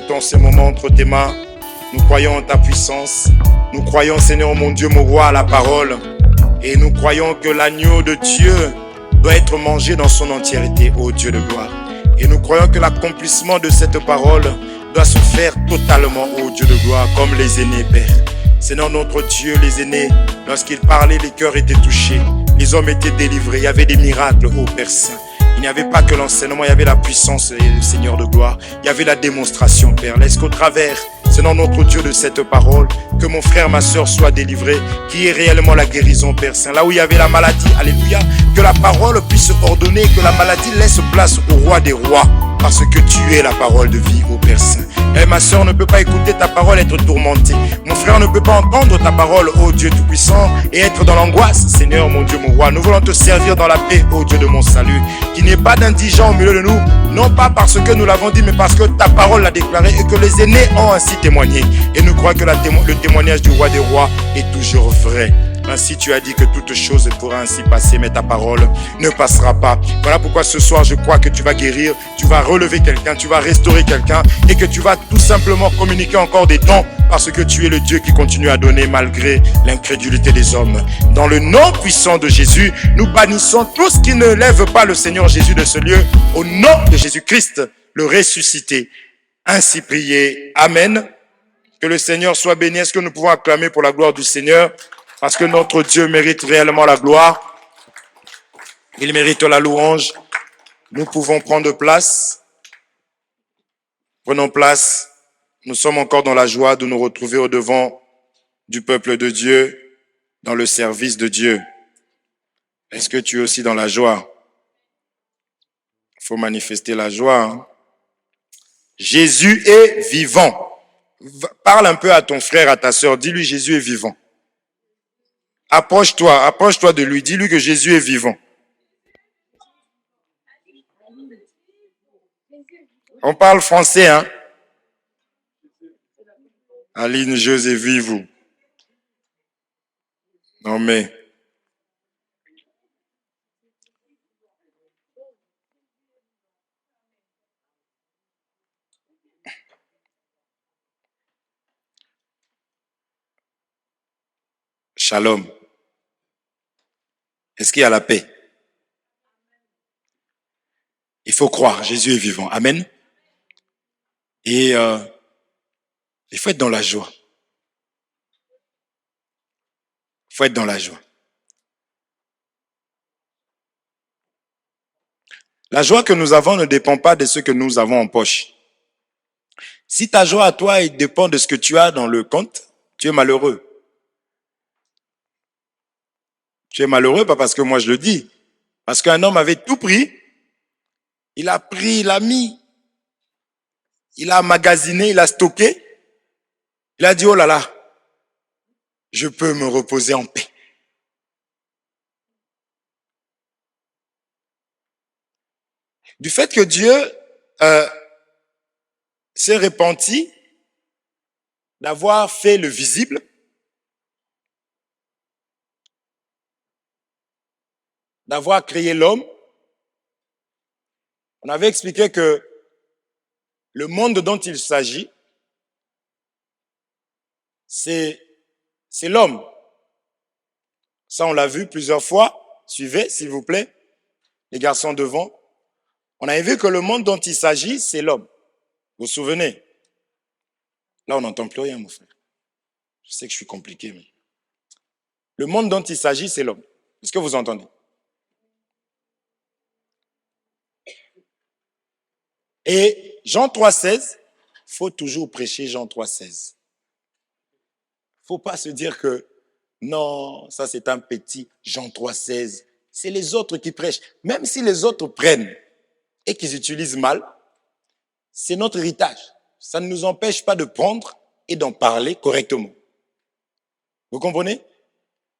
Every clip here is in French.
mettons ces moments entre tes mains. Nous croyons en ta puissance. Nous croyons, Seigneur mon Dieu, mon roi, à la parole. Et nous croyons que l'agneau de Dieu doit être mangé dans son entièreté, ô Dieu de gloire. Et nous croyons que l'accomplissement de cette parole doit se faire totalement, ô Dieu de gloire, comme les aînés, Père. Seigneur notre Dieu, les aînés, lorsqu'ils parlaient, les cœurs étaient touchés. Les hommes étaient délivrés. Il y avait des miracles, ô Père Saint. Il n'y avait pas que l'enseignement, il y avait la puissance, le Seigneur de gloire. Il y avait la démonstration, Père. Laisse qu'au travers, Seigneur notre Dieu, de cette parole, que mon frère, ma soeur soient délivrés, qu'il y ait réellement la guérison, Père Saint. Là où il y avait la maladie, alléluia, que la parole puisse ordonner, que la maladie laisse place au roi des rois, parce que tu es la parole de vie, ô Père Saint. Et ma soeur ne peut pas écouter ta parole, être tourmentée. Mon frère ne peut pas entendre ta parole, ô Dieu Tout-Puissant, et être dans l'angoisse. Seigneur, mon Dieu, mon roi, nous voulons te servir dans la paix, ô Dieu de mon salut. Qu'il n'y ait pas d'indigent au milieu de nous, non pas parce que nous l'avons dit, mais parce que ta parole l'a déclaré et que les aînés ont ainsi témoigné. Et nous croyons que le témoignage du roi des rois est toujours vrai. Ainsi tu as dit que toute chose pourra ainsi passer, mais ta parole ne passera pas. Voilà pourquoi ce soir je crois que tu vas guérir, tu vas relever quelqu'un, tu vas restaurer quelqu'un et que tu vas tout simplement communiquer encore des dons parce que tu es le Dieu qui continue à donner malgré l'incrédulité des hommes. Dans le nom puissant de Jésus, nous bannissons tout ce qui ne lève pas le Seigneur Jésus de ce lieu au nom de Jésus-Christ, le ressuscité. Ainsi prié. Amen. Que le Seigneur soit béni. Est-ce que nous pouvons acclamer pour la gloire du Seigneur? Parce que notre Dieu mérite réellement la gloire. Il mérite la louange. Nous pouvons prendre place. Prenons place. Nous sommes encore dans la joie de nous retrouver au-devant du peuple de Dieu, dans le service de Dieu. Est-ce que tu es aussi dans la joie? Il faut manifester la joie. Hein? Jésus est vivant. Parle un peu à ton frère, à ta sœur. Dis-lui, Jésus est vivant. Approche-toi de lui. Dis-lui que Jésus est vivant. On parle français, hein? Aline, José, vivez-vous. Non mais. Shalom. Est-ce qu'il y a la paix? Il faut croire, Jésus est vivant. Amen. Et il faut être dans la joie. Il faut être dans la joie. La joie que nous avons ne dépend pas de ce que nous avons en poche. Si ta joie à toi elle dépend de ce que tu as dans le compte, tu es malheureux. Tu es malheureux, pas parce que moi je le dis. Parce qu'un homme avait tout pris. Il a pris, il a mis. Il a emmagasiné, il a stocké. Il a dit, oh là là, je peux me reposer en paix. Du fait que Dieu s'est repenti d'avoir fait le visible, d'avoir créé l'homme, on avait expliqué que le monde dont il s'agit, c'est l'homme. Ça, on l'a vu plusieurs fois. Suivez, s'il vous plaît, les garçons devant. On avait vu que le monde dont il s'agit, c'est l'homme. Vous vous souvenez? Là, on n'entend plus rien, mon frère. Je sais que je suis compliqué, mais... Le monde dont il s'agit, c'est l'homme. Est-ce que vous entendez? Et Jean 3,16, il faut toujours prêcher Jean 3,16. Il ne faut pas se dire que non, ça c'est un petit Jean 3,16. C'est les autres qui prêchent. Même si les autres prennent et qu'ils utilisent mal, c'est notre héritage. Ça ne nous empêche pas de prendre et d'en parler correctement. Vous comprenez?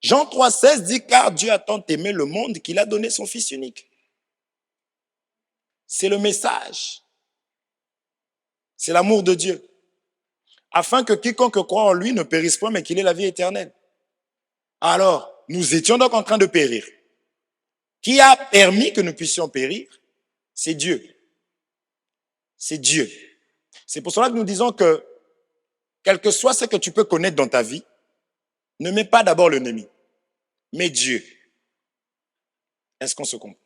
Jean 3,16 dit, car Dieu a tant aimé le monde qu'il a donné son Fils unique. C'est le message. C'est l'amour de Dieu. Afin que quiconque croit en lui ne périsse point, mais qu'il ait la vie éternelle. Alors, nous étions donc en train de périr. Qui a permis que nous puissions périr? C'est Dieu. C'est Dieu. C'est pour cela que nous disons que, quel que soit ce que tu peux connaître dans ta vie, ne mets pas d'abord l'ennemi, mais Dieu. Est-ce qu'on se comprend?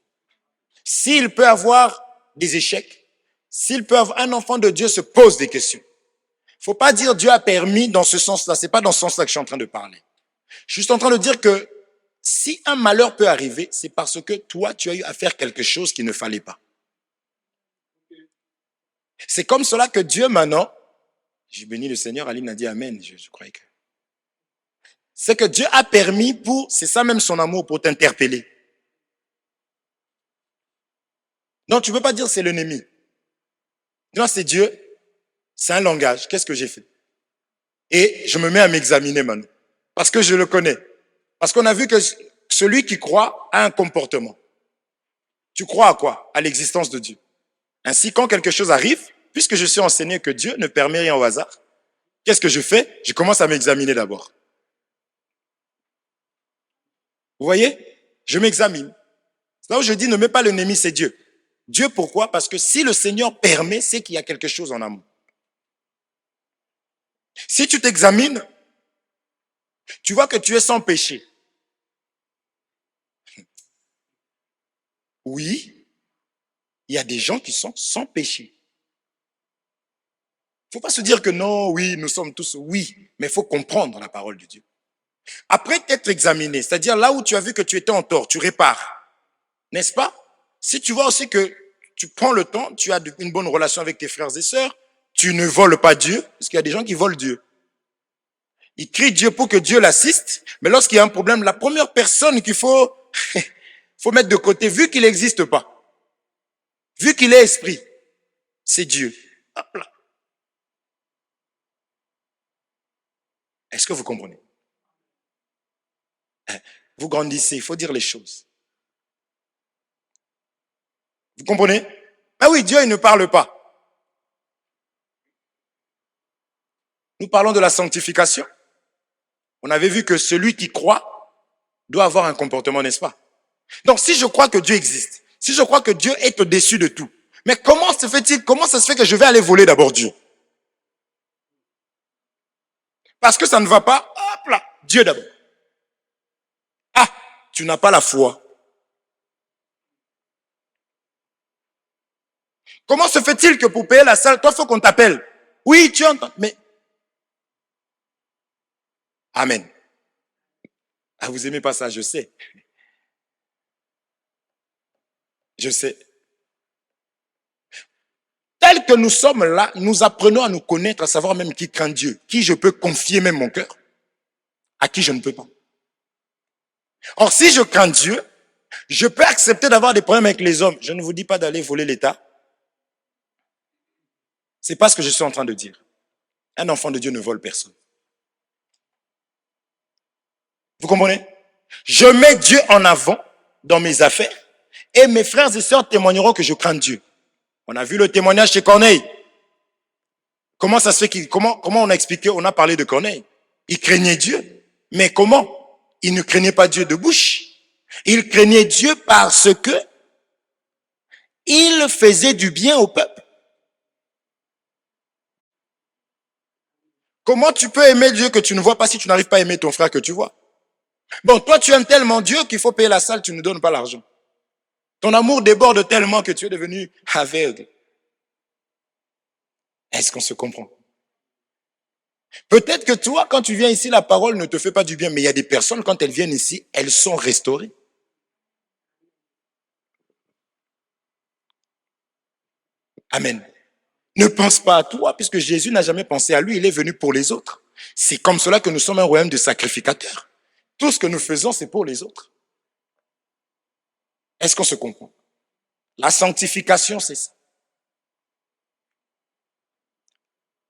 S'il peut avoir des échecs, s'il peut avoir un enfant de Dieu se pose des questions. Il ne faut pas dire Dieu a permis dans ce sens-là. Ce n'est pas dans ce sens-là que je suis en train de parler. Je suis en train de dire que si un malheur peut arriver, c'est parce que toi, tu as eu à faire quelque chose qu'il ne fallait pas. C'est comme cela que Dieu maintenant, j'ai béni le Seigneur, Aline a dit Amen, je croyais que. C'est que Dieu a permis pour, c'est ça même son amour, pour t'interpeller. Non, tu ne peux pas dire c'est l'ennemi. Non, c'est Dieu, c'est un langage. Qu'est-ce que j'ai fait? Et je me mets à m'examiner maintenant. Parce que je le connais. Parce qu'on a vu que celui qui croit a un comportement. Tu crois à quoi? À l'existence de Dieu. Ainsi, quand quelque chose arrive, puisque je suis enseigné que Dieu ne permet rien au hasard, qu'est-ce que je fais? Je commence à m'examiner d'abord. Vous voyez? Je m'examine. C'est là où je dis, ne mets pas l'ennemi, c'est Dieu. Dieu, pourquoi? Parce que si le Seigneur permet, c'est qu'il y a quelque chose en amont. Si tu t'examines, tu vois que tu es sans péché. Oui, il y a des gens qui sont sans péché. Il ne faut pas se dire que non, oui, nous sommes tous, oui, mais il faut comprendre la parole de Dieu. Après t'être examiné, c'est-à-dire là où tu as vu que tu étais en tort, tu répares, n'est-ce pas? Si tu vois aussi que tu prends le temps, tu as une bonne relation avec tes frères et sœurs, tu ne voles pas Dieu, parce qu'il y a des gens qui volent Dieu. Ils crient Dieu pour que Dieu l'assiste, mais lorsqu'il y a un problème, la première personne qu'il faut, faut mettre de côté, vu qu'il n'existe pas, vu qu'il est esprit, c'est Dieu. Hop là. Est-ce que vous comprenez? Vous grandissez, il faut dire les choses. Vous comprenez? Ah oui, Dieu, il ne parle pas. Nous parlons de la sanctification. On avait vu que celui qui croit doit avoir un comportement, n'est-ce pas? Donc, si je crois que Dieu existe, si je crois que Dieu est au-dessus de tout, mais comment ça se fait que je vais aller voler d'abord Dieu? Parce que ça ne va pas, hop là, Dieu d'abord. Ah, tu n'as pas la foi. Comment se fait-il que pour payer la salle, toi, il faut qu'on t'appelle? Oui, tu entends, mais... Amen. Ah, vous aimez pas ça, je sais. Je sais. Tel que nous sommes là, nous apprenons à nous connaître, à savoir même qui craint Dieu, qui je peux confier même mon cœur, à qui je ne peux pas. Or, si je crains Dieu, je peux accepter d'avoir des problèmes avec les hommes. Je ne vous dis pas d'aller voler l'État. C'est pas ce que je suis en train de dire. Un enfant de Dieu ne vole personne. Vous comprenez? Je mets Dieu en avant dans mes affaires et mes frères et sœurs témoigneront que je crains Dieu. On a vu le témoignage chez Corneille. Comment ça se fait comment on a expliqué, on a parlé de Corneille. Il craignait Dieu. Mais comment? Il ne craignait pas Dieu de bouche. Il craignait Dieu parce que il faisait du bien au peuple. Comment tu peux aimer Dieu que tu ne vois pas si tu n'arrives pas à aimer ton frère que tu vois? Bon, toi tu aimes tellement Dieu qu'il faut payer la salle, tu ne donnes pas l'argent. Ton amour déborde tellement que tu es devenu aveugle. Est-ce qu'on se comprend? Peut-être que toi, quand tu viens ici, la parole ne te fait pas du bien, mais il y a des personnes, quand elles viennent ici, elles sont restaurées. Amen. Ne pense pas à toi, puisque Jésus n'a jamais pensé à lui, il est venu pour les autres. C'est comme cela que nous sommes un royaume de sacrificateurs. Tout ce que nous faisons, c'est pour les autres. Est-ce qu'on se comprend? La sanctification, c'est ça.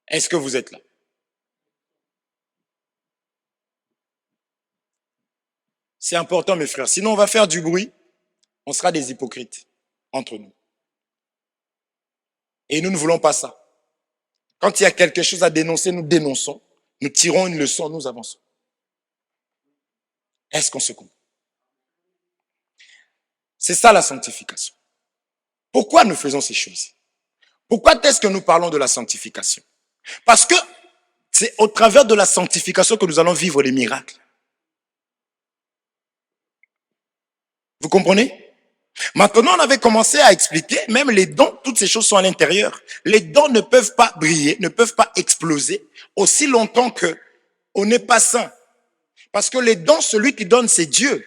Est-ce que vous êtes là? C'est important, mes frères. Sinon, on va faire du bruit. On sera des hypocrites entre nous. Et nous ne voulons pas ça. Quand il y a quelque chose à dénoncer, nous dénonçons. Nous tirons une leçon, nous avançons. Est-ce qu'on se comprend? C'est ça la sanctification. Pourquoi nous faisons ces choses? Pourquoi est-ce que nous parlons de la sanctification? Parce que c'est au travers de la sanctification que nous allons vivre les miracles. Vous comprenez? Maintenant, on avait commencé à expliquer, même les dons, toutes ces choses sont à l'intérieur. Les dons ne peuvent pas briller, ne peuvent pas exploser aussi longtemps que on n'est pas saint. Parce que les dons, celui qui donne, c'est Dieu.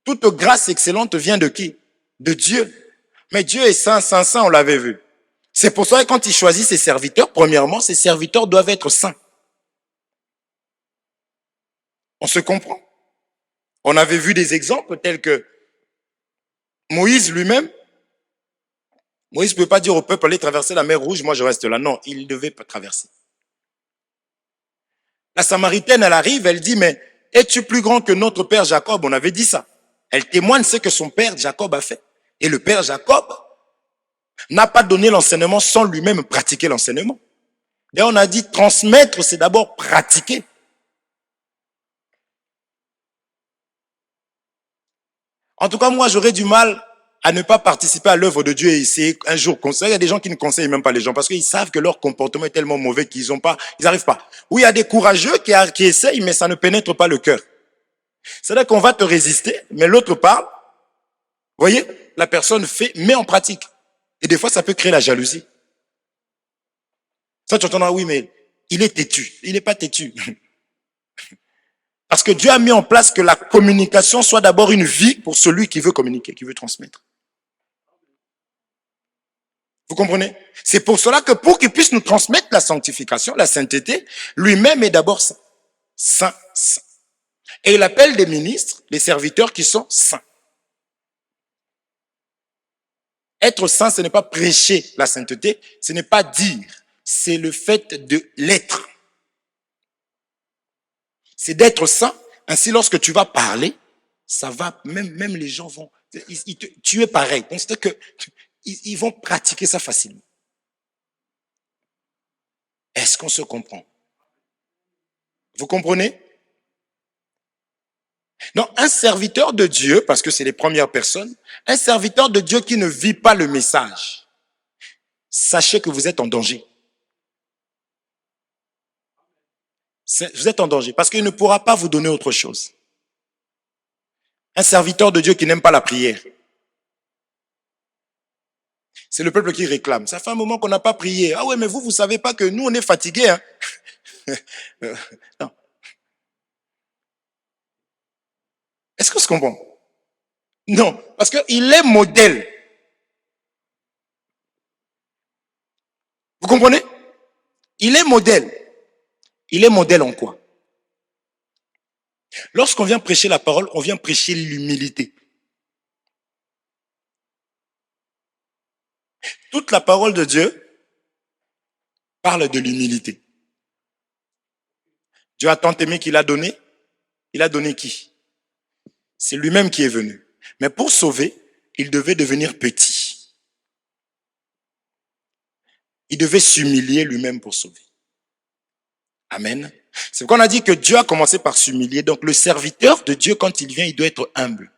Toute grâce excellente vient de qui? De Dieu. Mais Dieu est saint, saint, saint, on l'avait vu. C'est pour ça que quand il choisit ses serviteurs, premièrement, ses serviteurs doivent être saints. On se comprend. On avait vu des exemples tels que Moïse lui-même. Moïse ne peut pas dire au peuple, allez traverser la mer Rouge, moi je reste là. Non, il devait pas traverser. La Samaritaine, elle arrive, elle dit, mais es-tu plus grand que notre père Jacob? On avait dit ça. Elle témoigne ce que son père Jacob a fait. Et le père Jacob n'a pas donné l'enseignement sans lui-même pratiquer l'enseignement. Et on a dit, transmettre, c'est d'abord pratiquer. En tout cas, moi, j'aurais du mal à ne pas participer à l'œuvre de Dieu et essayer un jour conseiller. Il y a des gens qui ne conseillent même pas les gens parce qu'ils savent que leur comportement est tellement mauvais qu'ils n'arrivent pas. Oui, il y a des courageux qui essayent, mais ça ne pénètre pas le cœur. C'est-à-dire qu'on va te résister, mais l'autre parle. Vous voyez, la personne fait, met en pratique. Et des fois, ça peut créer la jalousie. Ça, tu entendras, oui, mais il est têtu. Il n'est pas têtu. Parce que Dieu a mis en place que la communication soit d'abord une vie pour celui qui veut communiquer, qui veut transmettre. Vous comprenez? C'est pour cela que pour qu'il puisse nous transmettre la sanctification, la sainteté, lui-même est d'abord saint. Saint, saint. Et il appelle des ministres, des serviteurs qui sont saints. Être saint, ce n'est pas prêcher la sainteté, ce n'est pas dire, c'est le fait de l'être. C'est d'être saint. Ainsi, lorsque tu vas parler, ça va, même les gens vont, tu es pareil. Donc, c'est que ils vont pratiquer ça facilement. Est-ce qu'on se comprend? Vous comprenez? Non, un serviteur de Dieu, parce que c'est les premières personnes, un serviteur de Dieu qui ne vit pas le message, sachez que vous êtes en danger. Vous êtes en danger parce qu'il ne pourra pas vous donner autre chose. Un serviteur de Dieu qui n'aime pas la prière. C'est le peuple qui réclame. Ça fait un moment qu'on n'a pas prié. Ah ouais, mais vous savez pas que nous, on est fatigués. Hein? Non. Est-ce que se comprend? Non, parce qu'il est modèle. Vous comprenez? Il est modèle. Il est modèle en quoi? Lorsqu'on vient prêcher la parole, on vient prêcher l'humilité. Toute la parole de Dieu parle de l'humilité. Dieu a tant aimé qu'il a donné. Il a donné qui? C'est lui-même qui est venu. Mais pour sauver, il devait devenir petit. Il devait s'humilier lui-même pour sauver. Amen. C'est qu'on a dit que Dieu a commencé par s'humilier. Donc le serviteur de Dieu, quand il vient, il doit être humble.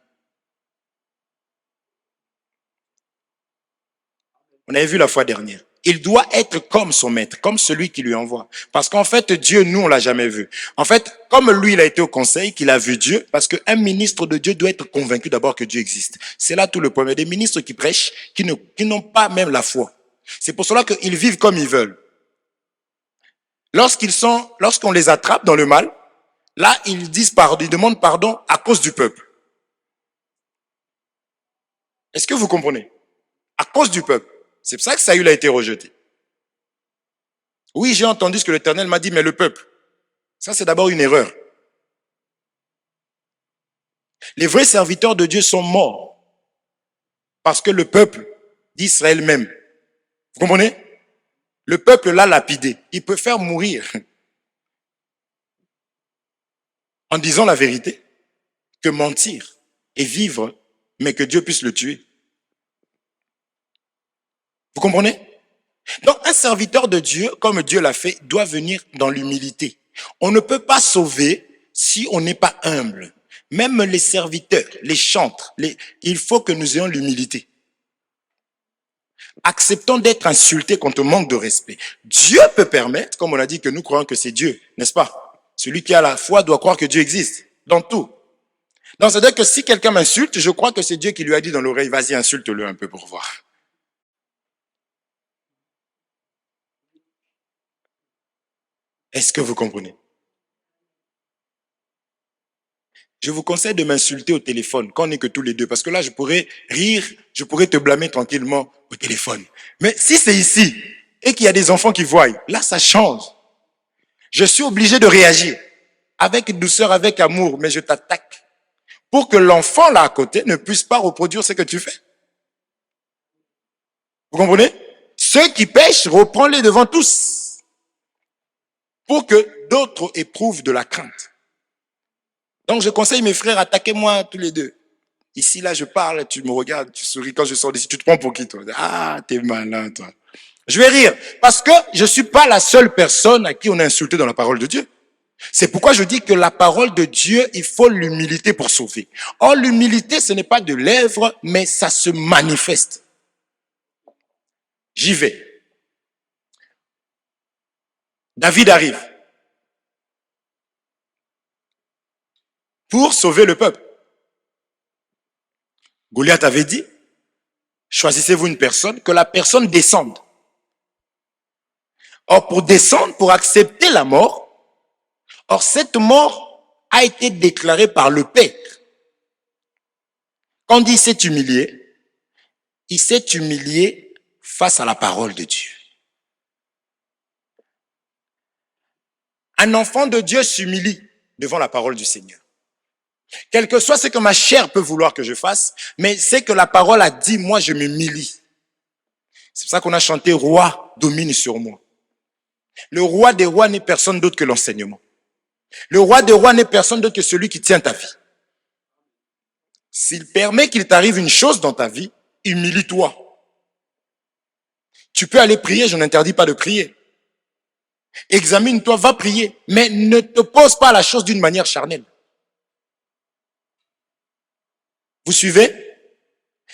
On avait vu la fois dernière. Il doit être comme son maître, comme celui qui lui envoie. Parce qu'en fait, Dieu, nous, on l'a jamais vu. En fait, comme lui, il a été au conseil, qu'il a vu Dieu, parce qu'un ministre de Dieu doit être convaincu d'abord que Dieu existe. C'est là tout le problème. Des ministres qui prêchent, qui n'ont pas même la foi. C'est pour cela qu'ils vivent comme ils veulent. Lorsqu'on les attrape dans le mal, là, ils disent pardon, ils demandent pardon à cause du peuple. Est-ce que vous comprenez? À cause du peuple. C'est pour ça que Saül a été rejeté. Oui, j'ai entendu ce que l'Éternel m'a dit, mais le peuple, ça c'est d'abord une erreur. Les vrais serviteurs de Dieu sont morts parce que le peuple d'Israël même, vous comprenez? Le peuple l'a lapidé. Il peut faire mourir en disant la vérité que mentir et vivre, mais que Dieu puisse le tuer. Vous comprenez? Donc, un serviteur de Dieu, comme Dieu l'a fait, doit venir dans l'humilité. On ne peut pas sauver si on n'est pas humble. Même les serviteurs, les chantres, il faut que nous ayons l'humilité. Acceptons d'être insultés quand on manque de respect. Dieu peut permettre, comme on a dit que nous croyons que c'est Dieu, n'est-ce pas? Celui qui a la foi doit croire que Dieu existe, dans tout. Donc, c'est-à-dire que si quelqu'un m'insulte, je crois que c'est Dieu qui lui a dit dans l'oreille, vas-y, insulte-le un peu pour voir. Est-ce que vous comprenez? Je vous conseille de m'insulter au téléphone quand on n'est que tous les deux, parce que là, je pourrais rire, je pourrais te blâmer tranquillement au téléphone. Mais si c'est ici et qu'il y a des enfants qui voient, là, ça change. Je suis obligé de réagir avec douceur, avec amour, mais je t'attaque pour que l'enfant là à côté ne puisse pas reproduire ce que tu fais. Vous comprenez? Ceux qui pêchent, reprends-les devant tous pour que d'autres éprouvent de la crainte. Donc, je conseille mes frères, attaquez-moi tous les deux. Ici, là, je parle, tu me regardes, tu souris quand je sors d'ici. Tu te prends pour qui, toi? Ah, t'es malin, toi. Je vais rire parce que je suis pas la seule personne à qui on a insulté dans la parole de Dieu. C'est pourquoi je dis que la parole de Dieu, il faut l'humilité pour sauver. Or, l'humilité, ce n'est pas de lèvres, mais ça se manifeste. J'y vais. David arrive pour sauver le peuple. Goliath avait dit, choisissez-vous une personne, que la personne descende. Or, pour descendre, pour accepter la mort, or cette mort a été déclarée par le Père. Quand il s'est humilié face à la parole de Dieu. Un enfant de Dieu s'humilie devant la parole du Seigneur. Quel que soit ce que ma chair peut vouloir que je fasse, mais c'est que la parole a dit, moi je m'humilie. C'est pour ça qu'on a chanté « Roi, domine sur moi ». Le roi des rois n'est personne d'autre que l'enseignement. Le roi des rois n'est personne d'autre que celui qui tient ta vie. S'il permet qu'il t'arrive une chose dans ta vie, humilie-toi. Tu peux aller prier, je n'interdis pas de prier. Examine-toi, va prier, mais ne te pose pas la chose d'une manière charnelle. Vous suivez?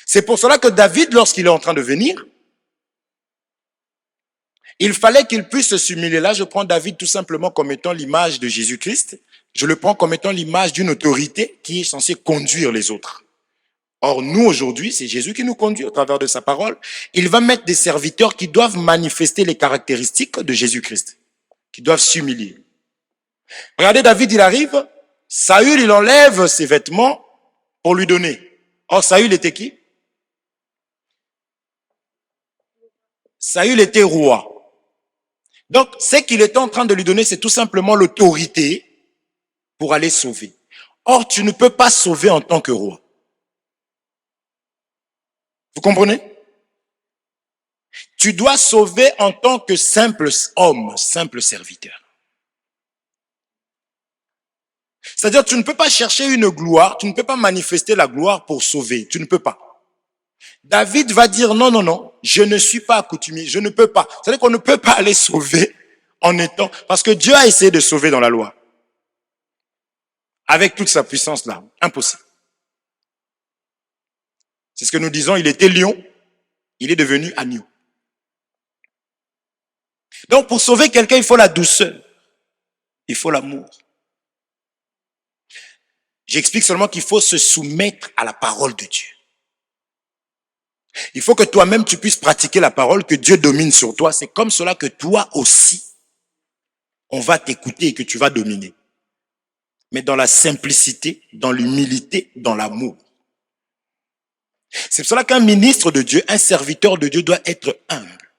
C'est pour cela que David, lorsqu'il est en train de venir, il fallait qu'il puisse s'humilier. Là, je prends David tout simplement comme étant l'image de Jésus-Christ. Je le prends comme étant l'image d'une autorité qui est censée conduire les autres. Or, nous, aujourd'hui, c'est Jésus qui nous conduit au travers de sa parole. Il va mettre des serviteurs qui doivent manifester les caractéristiques de Jésus-Christ, qui doivent s'humilier. Regardez, David, il arrive, Saül, il enlève ses vêtements pour lui donner. Or, Saül était qui? Saül était roi. Donc, ce qu'il était en train de lui donner, c'est tout simplement l'autorité pour aller sauver. Or, tu ne peux pas sauver en tant que roi. Vous comprenez? Tu dois sauver en tant que simple homme, simple serviteur. C'est-à-dire, tu ne peux pas chercher une gloire, tu ne peux pas manifester la gloire pour sauver. Tu ne peux pas. David va dire non, non, non, je ne suis pas accoutumé, je ne peux pas. C'est-à-dire qu'on ne peut pas aller sauver en étant... Parce que Dieu a essayé de sauver dans la loi. Avec toute sa puissance là. Impossible. C'est ce que nous disons, il était lion, il est devenu agneau. Donc pour sauver quelqu'un, il faut la douceur. Il faut l'amour. J'explique seulement qu'il faut se soumettre à la parole de Dieu. Il faut que toi-même tu puisses pratiquer la parole, que Dieu domine sur toi. C'est comme cela que toi aussi, on va t'écouter et que tu vas dominer. Mais dans la simplicité, dans l'humilité, dans l'amour. C'est pour cela qu'un ministre de Dieu, un serviteur de Dieu doit être humble.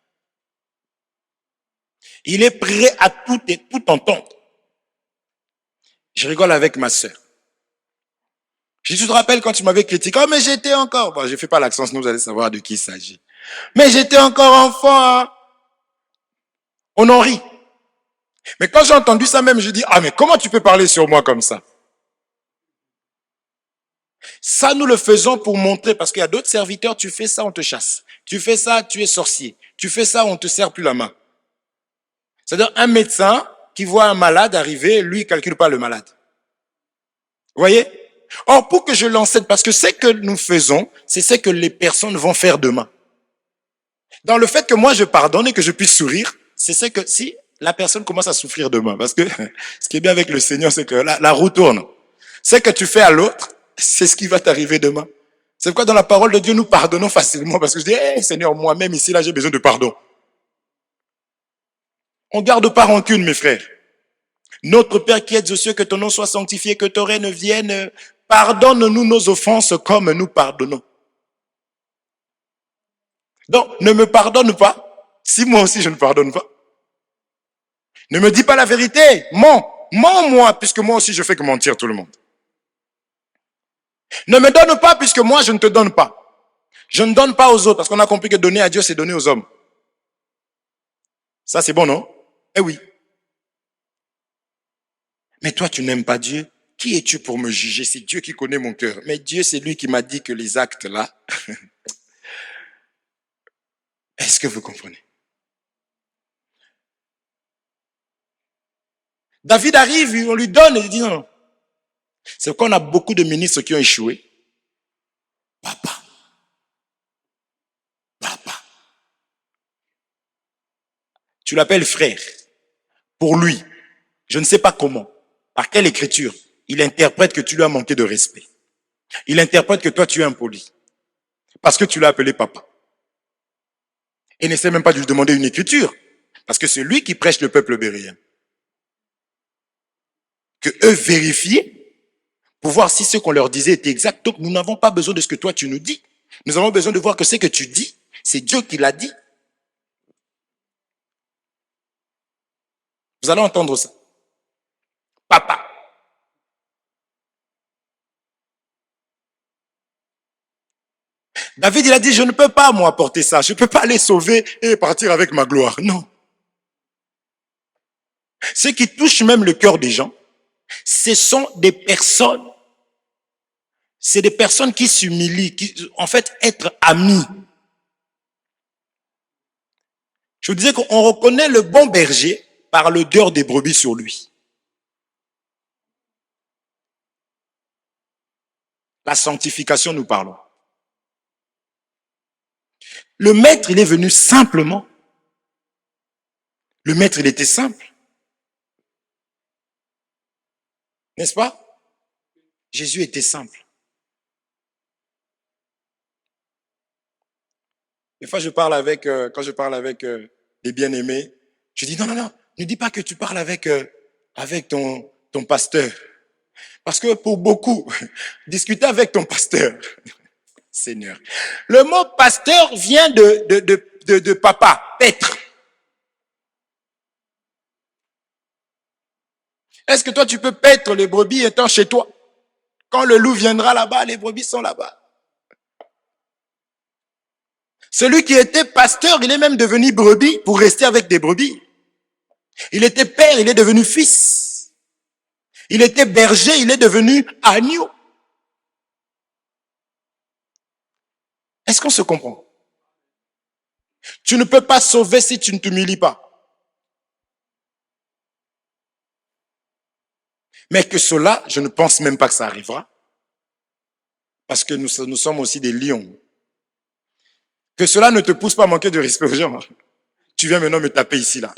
Il est prêt à tout entendre. Je rigole avec ma sœur. Je dis, tu te rappelles quand tu m'avais critiqué? Oh, mais j'étais encore... Bon, je ne fais pas l'accent, sinon vous allez savoir de qui il s'agit. Mais j'étais encore enfant. Hein? On en rit. Mais quand j'ai entendu ça même, je dis, ah, mais comment tu peux parler sur moi comme ça? Ça, nous le faisons pour montrer, parce qu'il y a d'autres serviteurs, tu fais ça, on te chasse. Tu fais ça, tu es sorcier. Tu fais ça, on te serre plus la main. C'est-à-dire, un médecin qui voit un malade arriver, lui, il calcule pas le malade. Vous voyez? Or, pour que je l'enseigne, parce que ce que nous faisons, c'est ce que les personnes vont faire demain. Dans le fait que moi je pardonne et que je puisse sourire, c'est ce que si la personne commence à souffrir demain, parce que ce qui est bien avec le Seigneur, c'est que la roue tourne. Ce que tu fais à l'autre, c'est ce qui va t'arriver demain. C'est pourquoi dans la parole de Dieu, nous pardonnons facilement, parce que je dis, hey, Seigneur, moi-même ici, là, j'ai besoin de pardon. On garde pas rancune, mes frères. Notre Père qui es aux cieux, que ton nom soit sanctifié, que ton règne vienne. Pardonne-nous nos offenses comme nous pardonnons. Donc, ne me pardonne pas si moi aussi je ne pardonne pas. Ne me dis pas la vérité. Mens. Mens-moi, puisque moi aussi je fais que mentir tout le monde. Ne me donne pas, puisque moi je ne te donne pas. Je ne donne pas aux autres, parce qu'on a compris que donner à Dieu, c'est donner aux hommes. Ça, c'est bon, non? Eh oui. Mais toi, tu n'aimes pas Dieu. Qui es-tu pour me juger? C'est Dieu qui connaît mon cœur. Mais Dieu, c'est lui qui m'a dit que les actes là. Est-ce que vous comprenez? David arrive, on lui donne et il dit non. C'est qu'on a beaucoup de ministres qui ont échoué. Papa. Papa. Tu l'appelles frère. Pour lui, je ne sais pas comment, par quelle écriture, il interprète que tu lui as manqué de respect. Il interprète que toi, tu es impoli. Parce que tu l'as appelé papa. Et n'essaie même pas de lui demander une écriture. Parce que c'est lui qui prêche le peuple béréen. Que eux vérifient pour voir si ce qu'on leur disait était exact. Donc nous n'avons pas besoin de ce que toi tu nous dis. Nous avons besoin de voir que ce que tu dis, c'est Dieu qui l'a dit. Vous allez entendre ça. Papa. David, il a dit, je ne peux pas, moi, porter ça. Je ne peux pas aller sauver et partir avec ma gloire. Non. Ce qui touche même le cœur des gens, ce sont des personnes. C'est des personnes qui s'humilient, qui, en fait, être amis. Je vous disais qu'on reconnaît le bon berger par l'odeur des brebis sur lui. La sanctification, nous parlons. Le maître, il est venu simplement. Le maître, il était simple. N'est-ce pas? Jésus était simple. Des fois, je parle avec, quand je parle avec des bien-aimés, je dis, non, non, non, ne dis pas que tu parles avec ton pasteur. Parce que pour beaucoup, discuter avec ton pasteur, Seigneur, le mot pasteur vient de papa, paître. Est-ce que toi, tu peux paître les brebis étant chez toi? Quand le loup viendra là-bas, les brebis sont là-bas. Celui qui était pasteur, il est même devenu brebis pour rester avec des brebis. Il était père, il est devenu fils. Il était berger, il est devenu agneau. Est-ce qu'on se comprend? Tu ne peux pas sauver si tu ne t'humilies pas. Mais que cela, je ne pense même pas que ça arrivera. Parce que nous sommes aussi des lions. Que cela ne te pousse pas à manquer de respect aux gens. Tu viens maintenant me taper ici, là.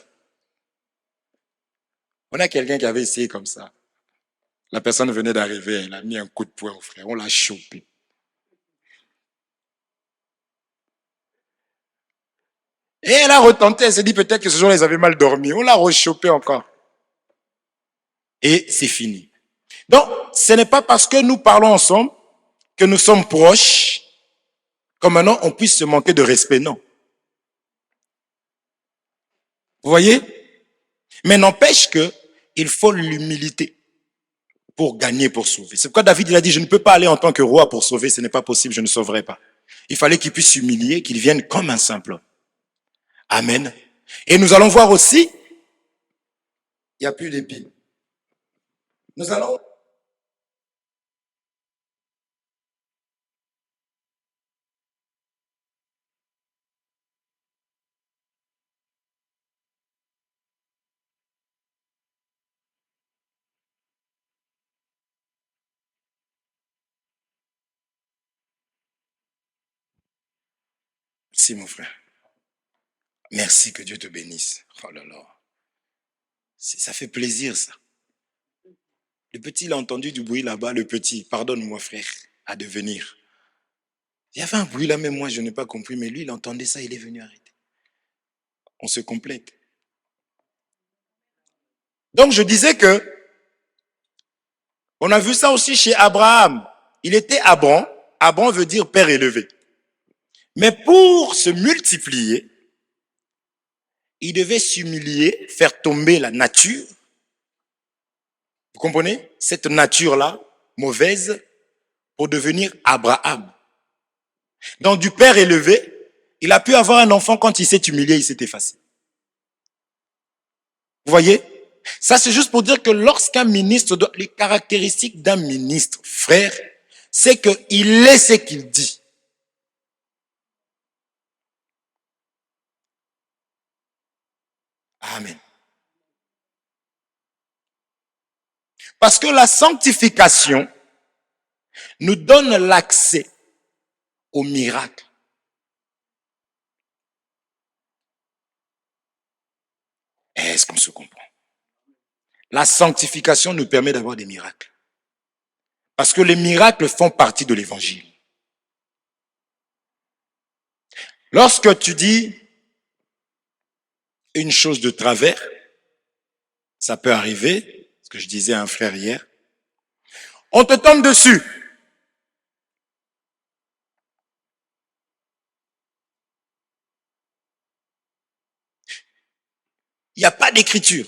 On a quelqu'un qui avait essayé comme ça. La personne venait d'arriver, elle a mis un coup de poing au frère, on l'a chopé. Et elle a retenté, elle s'est dit peut-être que ce jour-là, ils avaient mal dormi. On l'a rechopé encore. Et c'est fini. Donc, ce n'est pas parce que nous parlons ensemble que nous sommes proches, comme maintenant on puisse se manquer de respect, non. Vous voyez? Mais n'empêche que il faut l'humilité pour gagner, pour sauver. C'est pourquoi David il a dit, je ne peux pas aller en tant que roi pour sauver, ce n'est pas possible, je ne sauverai pas. Il fallait qu'il puisse s'humilier, qu'il vienne comme un simple homme. Amen. Et nous allons voir aussi, il n'y a plus d'épines. Nous allons... Si, mon frère. Merci, que Dieu te bénisse. Oh là là. Ça fait plaisir, ça. Le petit, il a entendu du bruit là-bas. Le petit, pardonne-moi, frère, à devenir. Il y avait un bruit là, même moi, je n'ai pas compris. Mais lui, il entendait ça, il est venu arrêter. On se complète. Donc, je disais que on a vu ça aussi chez Abraham. Il était Abram. Abram veut dire père élevé. Mais pour se multiplier, il devait s'humilier, faire tomber la nature. Vous comprenez? Cette nature-là, mauvaise, pour devenir Abraham. Donc, du père élevé, il a pu avoir un enfant. Quand il s'est humilié, il s'est effacé. Vous voyez? Ça, c'est juste pour dire que lorsqu'un ministre, les caractéristiques d'un ministre, frère, c'est qu'il est ce qu'il dit. Amen. Parce que la sanctification nous donne l'accès au miracle. Est-ce qu'on se comprend? La sanctification nous permet d'avoir des miracles. Parce que les miracles font partie de l'évangile. Lorsque tu dis une chose de travers, ça peut arriver, ce que je disais à un frère hier, on te tombe dessus. Il n'y a pas d'écriture,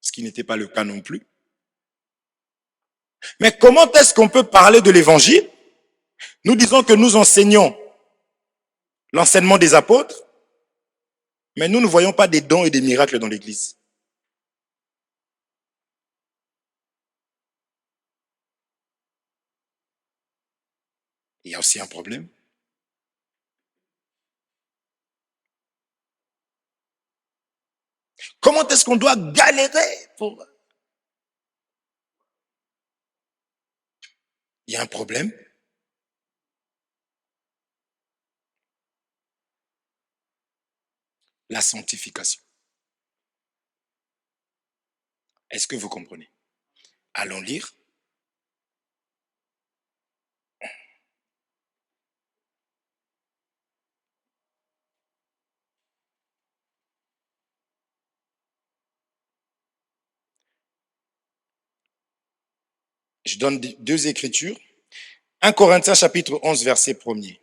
ce qui n'était pas le cas non plus. Mais comment est-ce qu'on peut parler de l'évangile? Nous disons que nous enseignons l'enseignement des apôtres, mais nous ne voyons pas des dons et des miracles dans l'église. Il y a aussi un problème. Comment est-ce qu'on doit galérer pour... Il y a un problème. La sanctification. Est-ce que vous comprenez? Allons lire. Je donne deux écritures. 1 Corinthiens chapitre 11, verset 1er.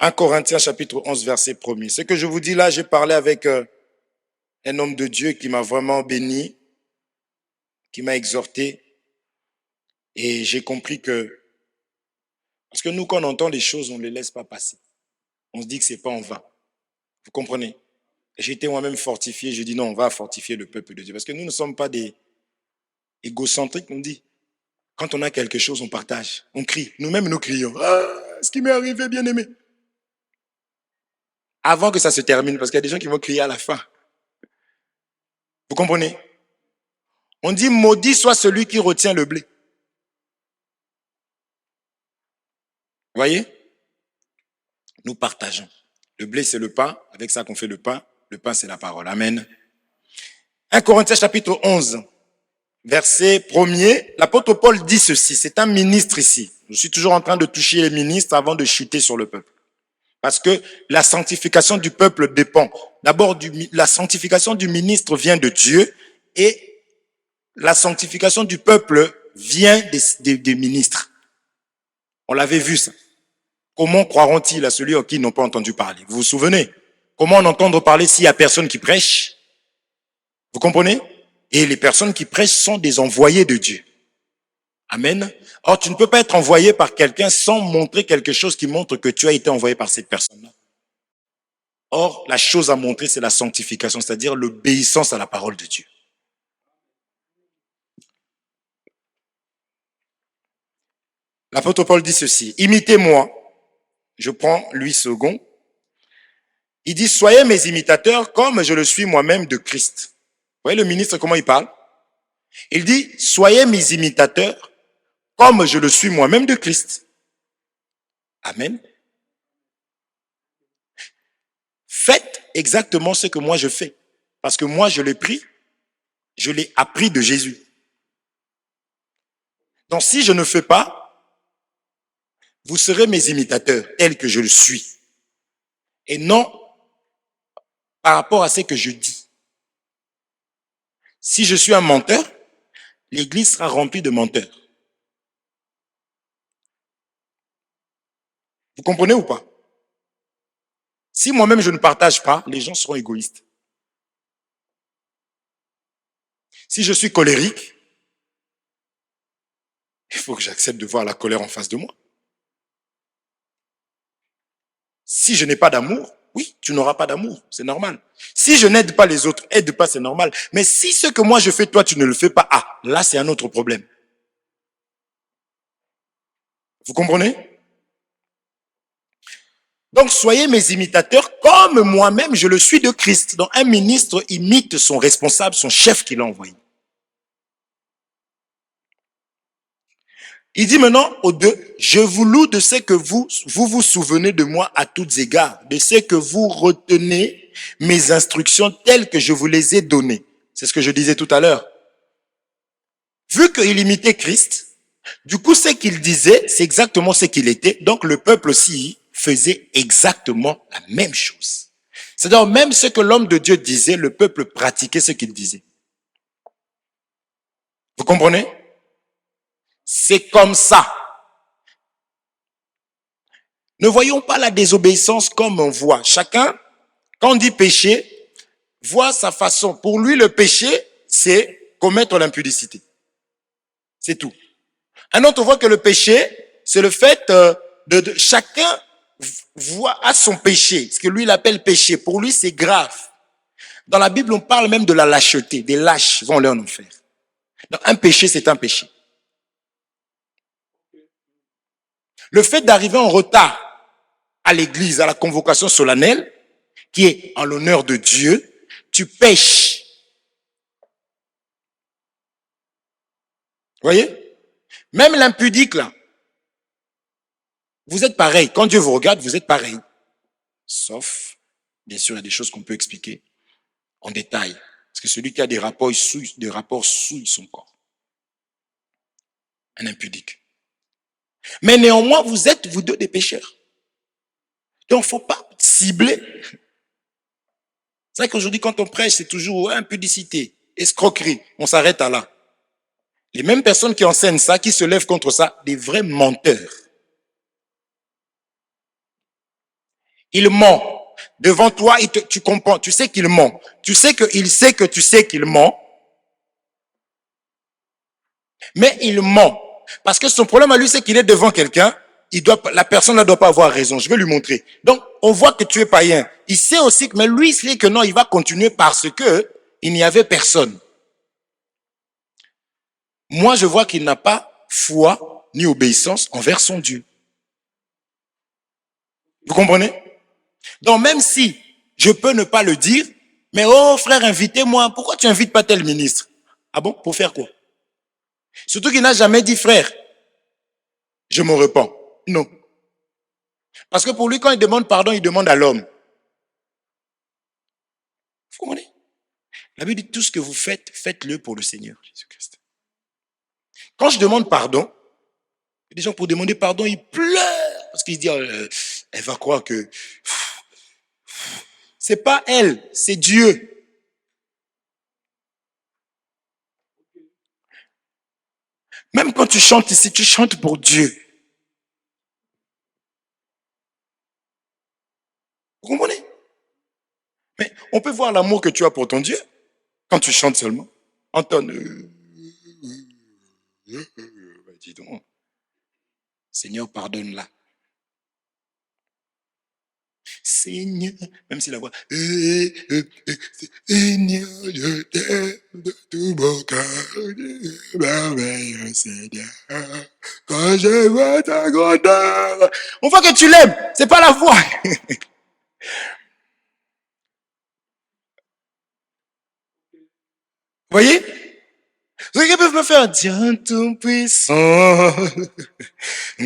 « 1 Corinthiens chapitre 11, verset 1er. Ce que je vous dis là, j'ai parlé avec un homme de Dieu qui m'a vraiment béni, qui m'a exhorté. Et j'ai compris que, parce que nous, quand on entend les choses, on ne les laisse pas passer. On se dit que c'est pas en vain. Vous comprenez? J'ai été moi-même fortifié. Je dis non, on va fortifier le peuple de Dieu. Parce que nous ne sommes pas des égocentriques, on dit. Quand on a quelque chose, on partage. On crie. Nous-mêmes, nous crions. Ah, ce qui m'est arrivé, bien aimé. Avant que ça se termine, parce qu'il y a des gens qui vont crier à la fin. Vous comprenez? On dit maudit soit celui qui retient le blé. Vous voyez? Nous partageons. Le blé, c'est le pain. Avec ça qu'on fait le pain. Le pain, c'est la parole. Amen. 1 Corinthiens chapitre 11, verset 1er. L'apôtre Paul dit ceci. C'est un ministre ici. Je suis toujours en train de toucher les ministres avant de chuter sur le peuple. Parce que la sanctification du peuple dépend. D'abord, la sanctification du ministre vient de Dieu et la sanctification du peuple vient des ministres. On l'avait vu ça. Comment croiront-ils à celui en qui ils n'ont pas entendu parler? Vous vous souvenez? Comment en entendre parler s'il n'y a personne qui prêche? Vous comprenez? Et les personnes qui prêchent sont des envoyés de Dieu. Amen. Or, tu ne peux pas être envoyé par quelqu'un sans montrer quelque chose qui montre que tu as été envoyé par cette personne-là. Or, la chose à montrer, c'est la sanctification, c'est-à-dire l'obéissance à la parole de Dieu. L'apôtre Paul dit ceci. Imitez-moi. Je prends Louis II. Il dit, soyez mes imitateurs comme je le suis moi-même de Christ. Vous voyez le ministre, comment il parle? Il dit, soyez mes imitateurs comme je le suis moi-même de Christ. Amen. Faites exactement ce que moi je fais. Parce que moi je l'ai pris, je l'ai appris de Jésus. Donc si je ne fais pas, vous serez mes imitateurs tels que je le suis. Et non par rapport à ce que je dis. Si je suis un menteur, l'église sera remplie de menteurs. Vous comprenez ou pas? Si moi-même je ne partage pas, les gens seront égoïstes. Si je suis colérique, il faut que j'accepte de voir la colère en face de moi. Si je n'ai pas d'amour, oui, tu n'auras pas d'amour, c'est normal. Si je n'aide pas les autres, aide pas, c'est normal. Mais si ce que moi je fais, toi tu ne le fais pas, ah, là c'est un autre problème. Vous comprenez? Donc soyez mes imitateurs comme moi-même je le suis de Christ. Donc un ministre imite son responsable, son chef qui l'a envoyé. Il dit maintenant aux deux, je vous loue de ce que vous souvenez de moi à toutes égards, de ce que vous retenez mes instructions telles que je vous les ai données. C'est ce que je disais tout à l'heure. Vu qu'il imitait Christ, du coup ce qu'il disait, c'est exactement ce qu'il était. Donc le peuple aussi faisait exactement la même chose. C'est-à-dire même ce que l'homme de Dieu disait, le peuple pratiquait ce qu'il disait. Vous comprenez? C'est comme ça. Ne voyons pas la désobéissance comme on voit. Chacun, quand on dit péché, voit sa façon. Pour lui, le péché, c'est commettre l'impudicité. C'est tout. Un autre voit que le péché, c'est le fait de chacun voit à son péché, ce que lui il appelle péché. Pour lui, c'est grave. Dans la Bible, on parle même de la lâcheté. Des lâches vont aller en enfer. Donc, un péché, c'est un péché. Le fait d'arriver en retard à l'église, à la convocation solennelle, qui est en l'honneur de Dieu, tu pèches. Vous voyez? Même l'impudique, là, vous êtes pareil. Quand Dieu vous regarde, vous êtes pareil. Sauf, bien sûr, il y a des choses qu'on peut expliquer en détail. Parce que celui qui a des rapports souille son corps. Un impudique. Mais néanmoins, vous êtes, vous deux, des pécheurs. Donc, il ne faut pas cibler. C'est vrai qu'aujourd'hui, quand on prêche, c'est toujours impudicité, escroquerie. On s'arrête à là. Les mêmes personnes qui enseignent ça, qui se lèvent contre ça, des vrais menteurs. Il ment. Devant toi, tu comprends, tu sais qu'il ment. Tu sais qu'il sait que tu sais qu'il ment. Mais il ment. Parce que son problème à lui, c'est qu'il est devant quelqu'un. La personne ne doit pas avoir raison. Je vais lui montrer. Donc, on voit que tu es païen. Il sait aussi que, mais lui, il sait que non, il va continuer parce que il n'y avait personne. Moi, je vois qu'il n'a pas foi ni obéissance envers son Dieu. Vous comprenez? Donc, même si je peux ne pas le dire, mais oh frère, invitez-moi. Pourquoi tu invites pas tel ministre? Ah bon? Pour faire quoi? Surtout qu'il n'a jamais dit frère, je me repens. Non. Parce que pour lui, quand il demande pardon, il demande à l'homme. Vous comprenez? La Bible dit tout ce que vous faites, faites-le pour le Seigneur Jésus-Christ. Quand je demande pardon, il y a des gens pour demander pardon, ils pleurent. Parce qu'ils se disent, elle va croire que c'est pas elle, c'est Dieu. Même quand tu chantes ici, tu chantes pour Dieu. Vous comprenez? Mais on peut voir l'amour que tu as pour ton Dieu quand tu chantes seulement. Anton, dis donc, Seigneur, pardonne-la. Seigneur, même si la voix, Seigneur, je t'aime de tout mon cœur, merveilleux Seigneur, quand je vois ta grandeur. On voit que tu l'aimes, c'est pas la voix. Vous voyez? Ce qu'ils peuvent me faire, Dieu tout-puissant,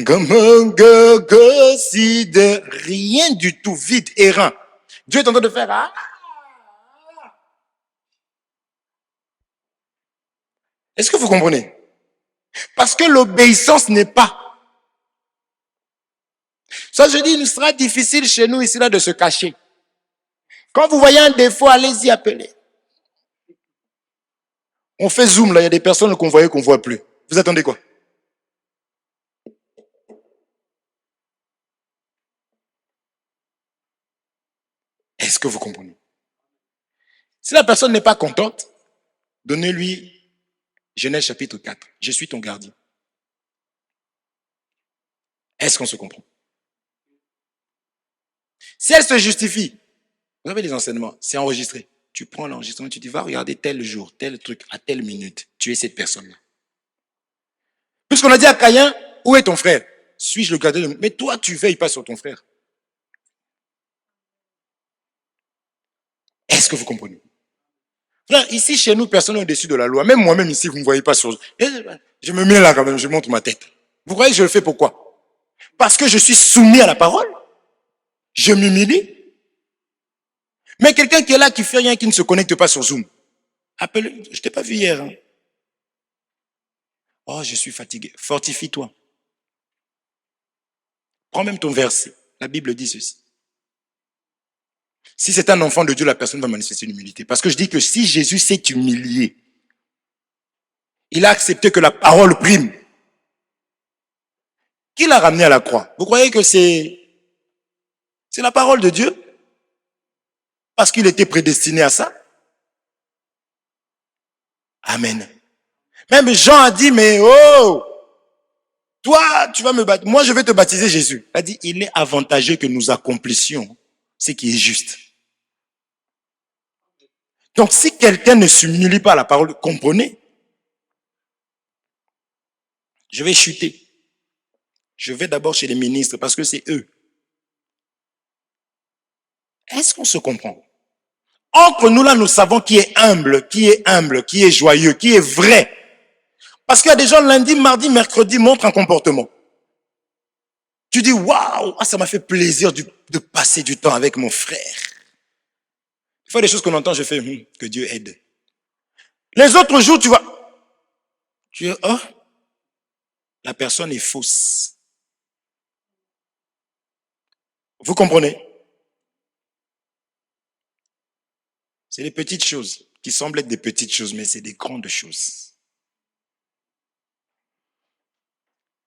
comment de rien du tout, vide, errant. Dieu est en train de faire, ah. Est-ce que vous comprenez? Parce que l'obéissance n'est pas. Ça, je dis, il sera difficile chez nous ici là de se cacher. Quand vous voyez un défaut, allez-y appeler. On fait zoom là, il y a des personnes qu'on voyait qu'on ne voit plus. Vous attendez quoi? Est-ce que vous comprenez? Si la personne n'est pas contente, donnez-lui Genèse chapitre 4. Je suis ton gardien. Est-ce qu'on se comprend? Si elle se justifie, vous avez les enseignements, c'est enregistré. Tu prends l'enregistrement, tu dis, va regarder tel jour, tel truc, à telle minute. Tu es cette personne-là. Puisqu'on a dit à Caïn, où est ton frère? Suis-je le gardien de... Mais toi, tu veilles pas sur ton frère. Est-ce que vous comprenez? Là, ici, chez nous, personne n'est au-dessus de la loi. Même moi-même ici, vous ne me voyez pas sur... Je me mets là quand même, je montre ma tête. Vous croyez que je le fais pourquoi? Parce que je suis soumis à la parole. Je m'humilie. Mais quelqu'un qui est là, qui fait rien, qui ne se connecte pas sur Zoom, appelle-le. Je t'ai pas vu hier. Hein. Oh, je suis fatigué. Fortifie-toi. Prends même ton verset. La Bible dit ceci. Si c'est un enfant de Dieu, la personne va manifester une humilité. Parce que je dis que si Jésus s'est humilié, il a accepté que la parole prime. Qui l'a ramené à la croix? Vous croyez que c'est la parole de Dieu? Parce qu'il était prédestiné à ça? Amen. Même Jean a dit, mais oh, toi, tu vas me baptiser. Moi, je vais te baptiser Jésus. Il a dit, il est avantageux que nous accomplissions ce qui est juste. Donc, si quelqu'un ne s'humilie pas à la parole, comprenez, je vais chuter. Je vais d'abord chez les ministres parce que c'est eux. Est-ce qu'on se comprend? Entre nous là, nous savons qui est humble, qui est joyeux, qui est vrai. Parce qu'il y a des gens lundi, mardi, mercredi montrent un comportement. Tu dis, waouh, ça m'a fait plaisir de passer du temps avec mon frère. Il faut des choses qu'on entend, je fais, que Dieu aide. Les autres jours, tu vois, tu dis, oh, la personne est fausse. Vous comprenez? C'est des petites choses qui semblent être des petites choses, mais c'est des grandes choses.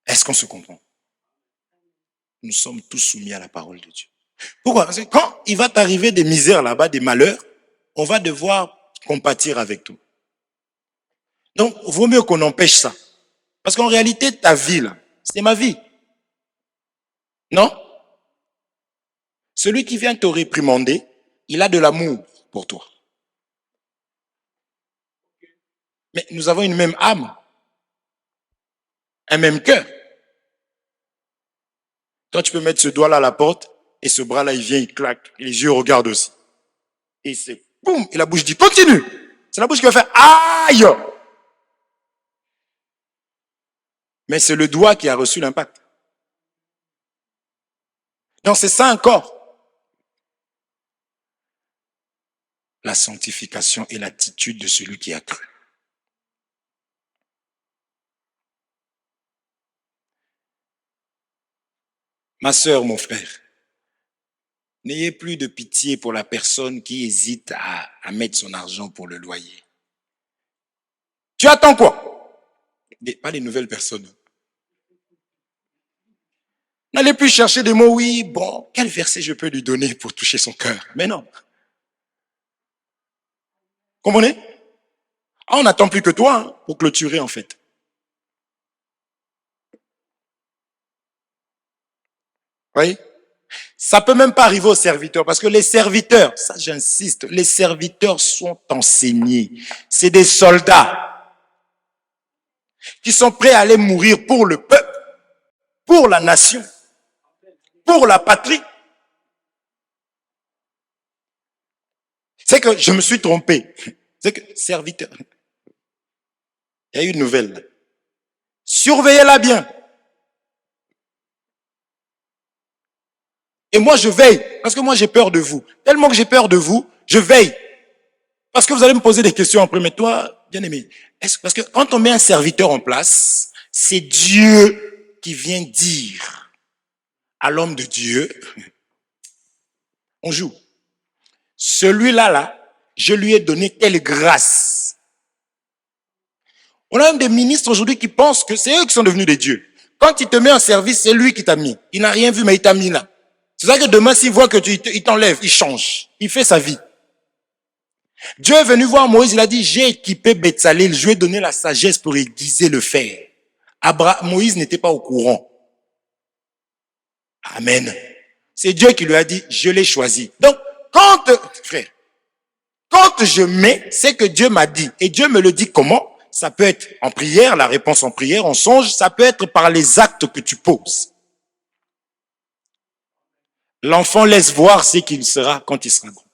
Est-ce qu'on se comprend? Nous sommes tous soumis à la parole de Dieu. Pourquoi? Parce que quand il va t'arriver des misères là-bas, des malheurs, on va devoir compatir avec tout. Donc, vaut mieux qu'on empêche ça. Parce qu'en réalité, ta vie, là, c'est ma vie. Non? Celui qui vient te réprimander, il a de l'amour pour toi. Mais nous avons une même âme, un même cœur. Toi, tu peux mettre ce doigt-là à la porte, et ce bras-là, il vient, il claque, et les yeux regardent aussi. Et c'est boum, et la bouche dit continue. C'est la bouche qui va faire aïe. Mais c'est le doigt qui a reçu l'impact. Donc c'est ça encore. La sanctification est l'attitude de celui qui a cru. Ma sœur, mon frère, n'ayez plus de pitié pour la personne qui hésite à mettre son argent pour le loyer. Tu attends quoi? Pas des nouvelles personnes. N'allez plus chercher des mots, oui, bon, quel verset je peux lui donner pour toucher son cœur? Mais non. Comprenez? On n'attend plus que toi pour clôturer en fait. Vous voyez? Ça peut même pas arriver aux serviteurs parce que les serviteurs, ça j'insiste, les serviteurs sont enseignés. C'est des soldats qui sont prêts à aller mourir pour le peuple, pour la nation, pour la patrie. C'est que je me suis trompé. C'est que serviteur. Il y a une nouvelle. Surveillez-la bien. Et moi, je veille. Parce que moi, j'ai peur de vous. Tellement que j'ai peur de vous, je veille. Parce que vous allez me poser des questions après. Mais toi, bien aimé, parce que quand on met un serviteur en place, c'est Dieu qui vient dire à l'homme de Dieu, on joue. Celui-là, je lui ai donné telle grâce. On a même des ministres aujourd'hui qui pensent que c'est eux qui sont devenus des dieux. Quand il te met en service, c'est lui qui t'a mis. Il n'a rien vu, mais il t'a mis là. C'est ça que demain, s'il voit que il t'enlève, il change. Il fait sa vie. Dieu est venu voir Moïse, il a dit, j'ai équipé Betsalel, je lui ai donné la sagesse pour aiguiser le fer. Moïse n'était pas au courant. Amen. C'est Dieu qui lui a dit, je l'ai choisi. Donc, frère, quand je mets, c'est que Dieu m'a dit. Et Dieu me le dit comment? Ça peut être en prière, la réponse en prière, en songe, ça peut être par les actes que tu poses. L'enfant laisse voir ce qu'il sera quand il sera grand.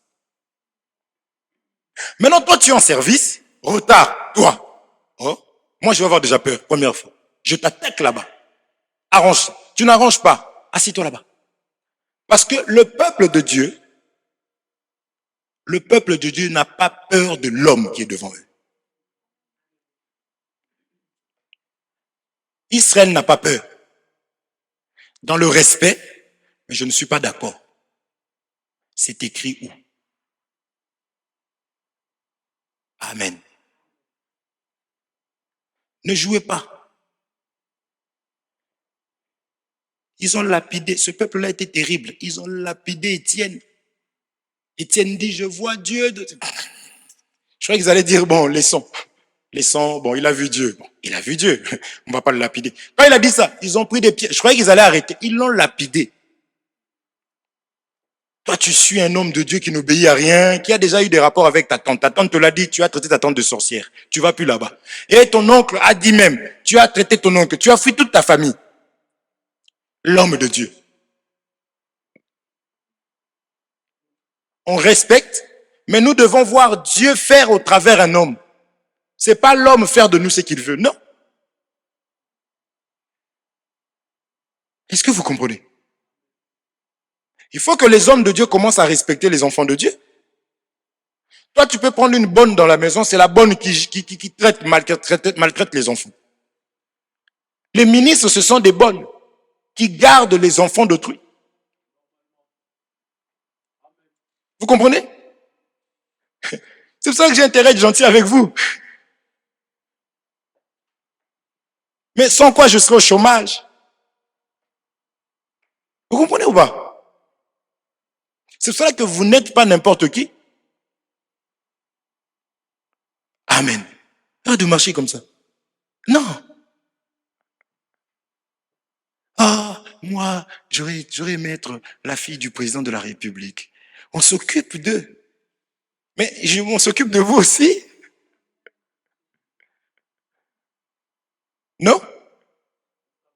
Maintenant, toi, tu es en service, retard, toi. Oh, moi, je vais avoir déjà peur, première fois. Je t'attaque là-bas. Arrange ça. Tu n'arranges pas. Assis-toi là-bas. Parce que le peuple de Dieu n'a pas peur de l'homme qui est devant eux. Israël n'a pas peur. Dans le respect, mais je ne suis pas d'accord. C'est écrit où? Amen. Ne jouez pas. Ils ont lapidé, ce peuple-là était terrible. Ils ont lapidé Étienne. Étienne dit, je vois Dieu. Je croyais qu'ils allaient dire, bon, laissons. Laissons, bon, il a vu Dieu. Bon, il a vu Dieu. On ne va pas le lapider. Quand il a dit ça, ils ont pris des pieds. Je croyais qu'ils allaient arrêter. Ils l'ont lapidé. Toi, tu suis un homme de Dieu qui n'obéit à rien, qui a déjà eu des rapports avec ta tante. Ta tante te l'a dit, tu as traité ta tante de sorcière. Tu vas plus là-bas. Et ton oncle a dit même, tu as traité ton oncle. Tu as fui toute ta famille. L'homme de Dieu. On respecte, mais nous devons voir Dieu faire au travers un homme. C'est pas l'homme faire de nous ce qu'il veut, non. Est-ce que vous comprenez? Il faut que les hommes de Dieu commencent à respecter les enfants de Dieu. Toi, tu peux prendre une bonne dans la maison, c'est la bonne qui maltraite les enfants. Les ministres, ce sont des bonnes qui gardent les enfants d'autrui. Vous comprenez? C'est pour ça que j'ai intérêt à être gentil avec vous. Mais sans quoi je serai au chômage. Vous comprenez ou pas? C'est pour ça que vous n'êtes pas n'importe qui. Amen. Pas de marcher comme ça. Non. Ah, moi, j'aurais aimé être la fille du président de la République. On s'occupe d'eux. Mais on s'occupe de vous aussi. Non?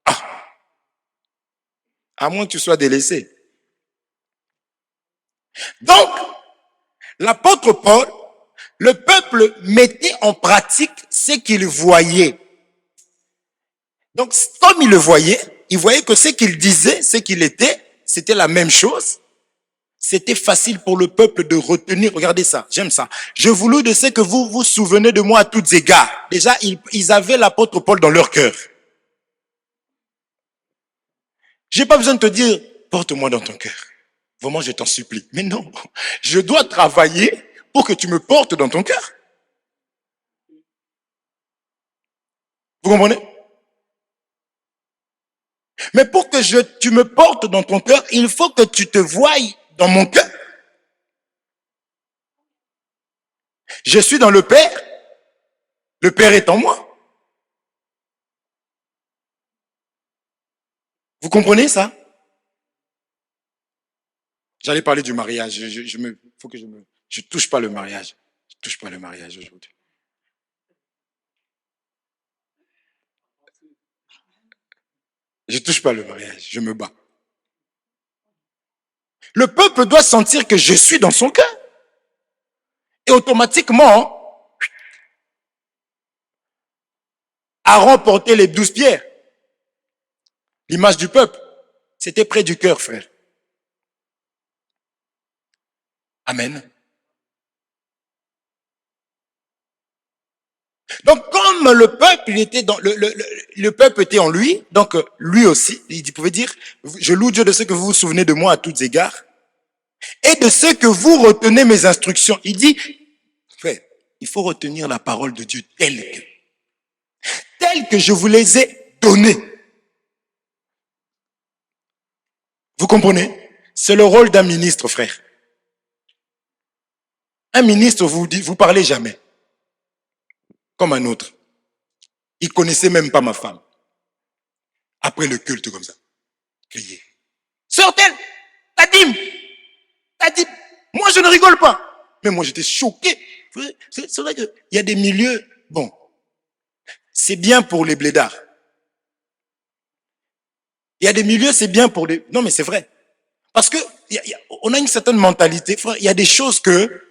Ah. À moins que tu sois délaissé. Donc, l'apôtre Paul, le peuple mettait en pratique ce qu'il voyait. Donc, comme il le voyait, il voyait que ce qu'il disait, ce qu'il était, c'était la même chose. C'était facile pour le peuple de retenir. Regardez ça, j'aime ça. Je vous loue de ce que vous vous souvenez de moi à toutes égards. Déjà, ils avaient l'apôtre Paul dans leur cœur. J'ai pas besoin de te dire, porte-moi dans ton cœur. Vraiment, je t'en supplie. Mais non, je dois travailler pour que tu me portes dans ton cœur. Vous comprenez? Mais pour que tu me portes dans ton cœur, il faut que tu te voies dans mon cœur. Je suis dans le Père est en moi. Vous comprenez ça? J'allais parler du mariage. Je touche pas le mariage. Je touche pas le mariage aujourd'hui. Je touche pas le mariage. Je me bats. Le peuple doit sentir que je suis dans son cœur. Et automatiquement, Aaron portait les 12 pierres. L'image du peuple. C'était près du cœur, frère. Amen. Donc, comme le peuple, il était dans le peuple était en lui, donc lui aussi, il pouvait dire, je loue Dieu de ce que vous vous souvenez de moi à tous égards, et de ce que vous retenez mes instructions. Il dit, frère, il faut retenir la parole de Dieu telle que je vous les ai données. Vous comprenez? C'est le rôle d'un ministre, frère. Un ministre, vous parlez jamais. Comme un autre. Il connaissait même pas ma femme. Après le culte comme ça. Crier. Sort-elle, ta dîme. Moi, je ne rigole pas. Mais moi, j'étais choqué. C'est vrai qu'il y a des milieux, bon, c'est bien pour les blédards. Il y a des milieux, c'est bien pour les... Non, mais c'est vrai. Parce que on a une certaine mentalité. Frère, il y a des choses que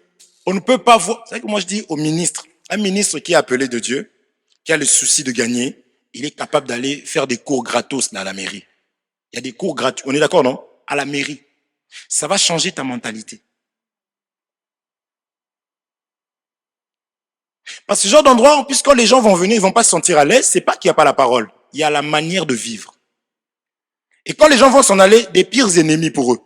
on ne peut pas voir. C'est vrai que moi, je dis au ministre, un ministre qui est appelé de Dieu, qui a le souci de gagner, il est capable d'aller faire des cours gratos à la mairie. Il y a des cours gratuits. On est d'accord, non? À la mairie. Ça va changer ta mentalité. Parce que ce genre d'endroit, en plus, quand les gens vont venir, ils vont pas se sentir à l'aise, c'est pas qu'il n'y a pas la parole. Il y a la manière de vivre. Et quand les gens vont s'en aller, des pires ennemis pour eux.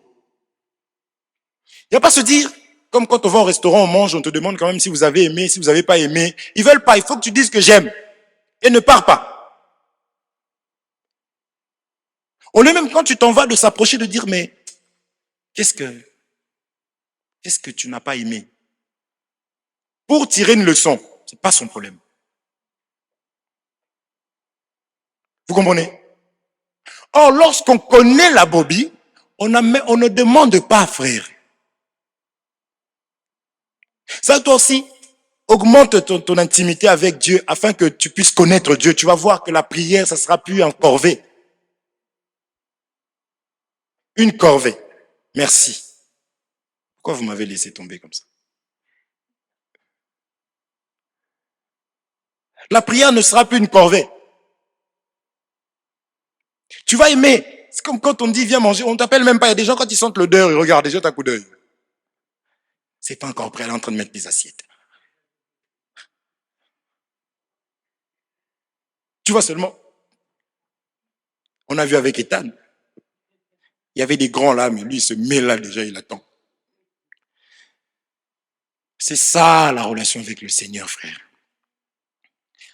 Il ne va pas se dire, comme quand on va au restaurant, on mange, on te demande quand même si vous avez aimé, si vous n'avez pas aimé. Ils veulent pas, il faut que tu dises que j'aime. Et ne pars pas. Au lieu même quand tu t'en vas de s'approcher de dire, mais qu'est-ce que tu n'as pas aimé? Pour tirer une leçon, ce n'est pas son problème. Vous comprenez? Or, lorsqu'on connaît la brebis, on ne demande pas, frère. Ça, toi aussi, augmente ton intimité avec Dieu afin que tu puisses connaître Dieu. Tu vas voir que la prière, ça sera plus un corvée. Une corvée. Merci. Pourquoi vous m'avez laissé tomber comme ça? La prière ne sera plus une corvée. Tu vas aimer. C'est comme quand on dit viens manger, on t'appelle même pas. Il y a des gens quand ils sentent l'odeur, ils regardent, ils jettent un coup d'œil. C'est pas encore prêt, elle est en train de mettre des assiettes. Tu vois seulement. On a vu avec Ethan. Il y avait des grands là, mais lui il se met là déjà, il attend. C'est ça la relation avec le Seigneur, frère.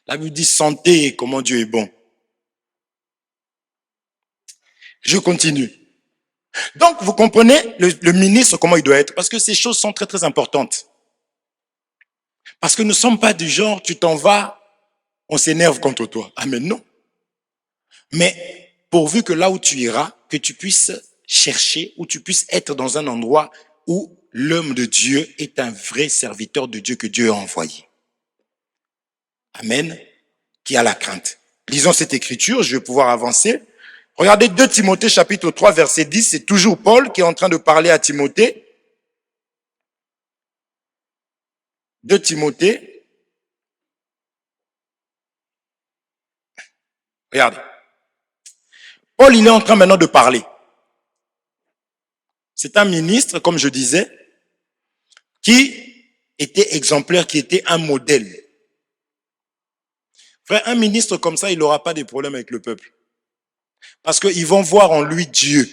La Bible dit sentez comment Dieu est bon. Je continue. Donc, vous comprenez le ministre, comment il doit être. Parce que ces choses sont très, très importantes. Parce que nous ne sommes pas du genre, tu t'en vas, on s'énerve contre toi. Ah, mais non. Mais pourvu que là où tu iras, que tu puisses chercher, ou tu puisses être dans un endroit où l'homme de Dieu est un vrai serviteur de Dieu que Dieu a envoyé. Amen. Qui a la crainte. Lisons cette écriture, je vais pouvoir avancer. Regardez 2 Timothée chapitre 3 verset 10, c'est toujours Paul qui est en train de parler à Timothée. 2 Timothée. Regardez. Paul, il est en train maintenant de parler. C'est un ministre, comme je disais, qui était exemplaire, qui était un modèle. Frère, un ministre comme ça, il n'aura pas de problème avec le peuple. Parce qu'ils vont voir en lui Dieu.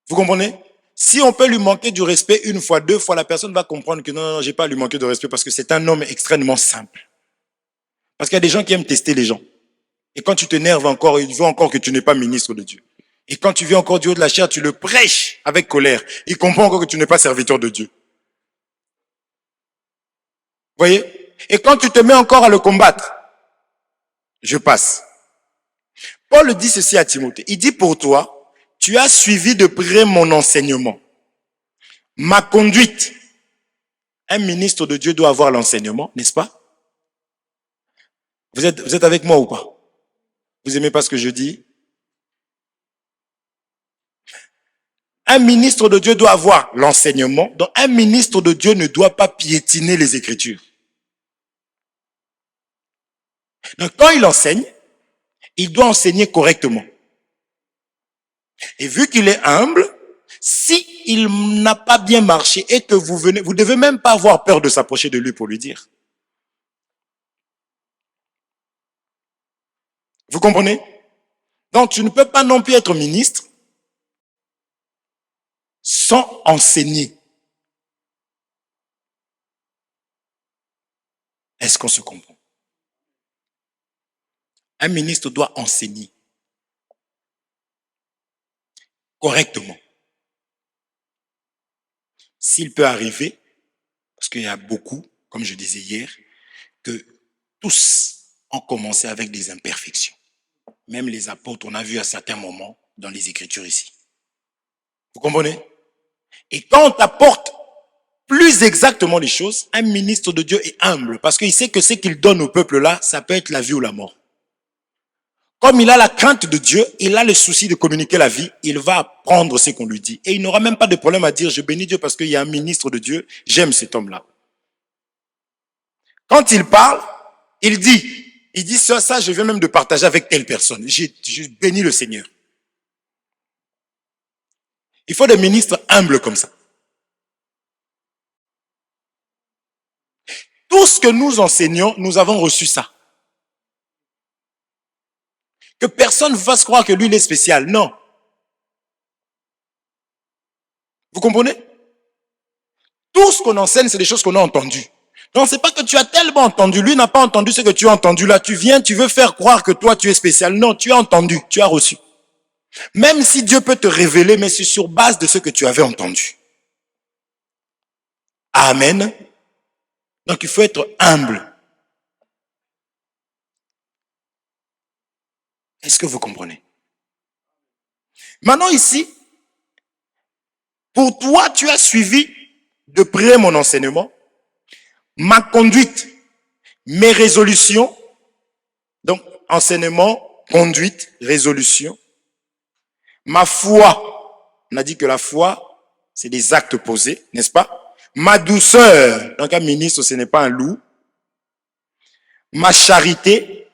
Vous comprenez? Si on peut lui manquer du respect une fois, 2 fois, la personne va comprendre que non, j'ai pas à lui manquer de respect parce que c'est un homme extrêmement simple. Parce qu'il y a des gens qui aiment tester les gens. Et quand tu t'énerves encore, il veut encore que tu n'es pas ministre de Dieu. Et quand tu viens encore du haut de la chair, tu le prêches avec colère. Il comprend encore que tu n'es pas serviteur de Dieu. Vous voyez? Et quand tu te mets encore à le combattre, je passe. Paul dit ceci à Timothée. Il dit pour toi, tu as suivi de près mon enseignement, ma conduite. Un ministre de Dieu doit avoir l'enseignement, n'est-ce pas? Vous êtes avec moi ou pas? Vous aimez pas ce que je dis? Un ministre de Dieu doit avoir l'enseignement. Donc un ministre de Dieu ne doit pas piétiner les Écritures. Donc quand il enseigne, il doit enseigner correctement. Et vu qu'il est humble, si il n'a pas bien marché et que vous venez, vous devez même pas avoir peur de s'approcher de lui pour lui dire. Vous comprenez? Donc tu ne peux pas non plus être ministre sans enseigner. Est-ce qu'on se comprend? Un ministre doit enseigner correctement. S'il peut arriver, parce qu'il y a beaucoup, comme je disais hier, que tous ont commencé avec des imperfections. Même les apôtres, on a vu à certains moments dans les Écritures ici. Vous comprenez? Et quand on t'apporte plus exactement les choses, un ministre de Dieu est humble parce qu'il sait que ce qu'il donne au peuple là, ça peut être la vie ou la mort. Comme il a la crainte de Dieu, il a le souci de communiquer la vie, il va apprendre ce qu'on lui dit. Et il n'aura même pas de problème à dire, je bénis Dieu parce qu'il y a un ministre de Dieu, j'aime cet homme-là. Quand il parle, il dit ça, je viens même de partager avec telle personne. J'ai béni le Seigneur. Il faut des ministres humbles comme ça. Tout ce que nous enseignons, nous avons reçu ça. Que personne ne fasse croire que lui, il est spécial. Non. Vous comprenez? Tout ce qu'on enseigne, c'est des choses qu'on a entendues. Donc, c'est pas que tu as tellement entendu. Lui n'a pas entendu ce que tu as entendu. Là, tu viens, tu veux faire croire que toi, tu es spécial. Non, tu as entendu, tu as reçu. Même si Dieu peut te révéler, mais c'est sur base de ce que tu avais entendu. Amen. Donc, il faut être humble. Est-ce que vous comprenez? Maintenant, ici, pour toi, tu as suivi de près mon enseignement, ma conduite, mes résolutions. Donc, enseignement, conduite, résolution. Ma foi, on a dit que la foi, c'est des actes posés, n'est-ce pas? Ma douceur, donc un ministre, ce n'est pas un loup. Ma charité,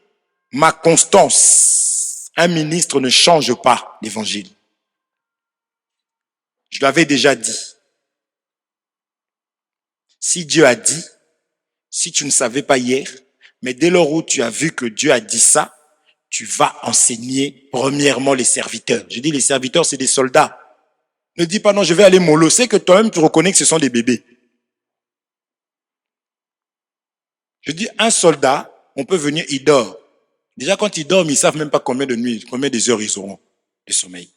ma constance. Un ministre ne change pas l'évangile. Je l'avais déjà dit. Si Dieu a dit, si tu ne savais pas hier, mais dès lors où tu as vu que Dieu a dit ça, tu vas enseigner premièrement les serviteurs. Je dis les serviteurs, c'est des soldats. Ne dis pas non, je vais aller mollo. C'est que toi-même tu reconnais que ce sont des bébés. Je dis un soldat, on peut venir, il dort. Déjà quand ils dorment, ils ne savent même pas combien de nuits, combien des heures ils auront de sommeil. Vous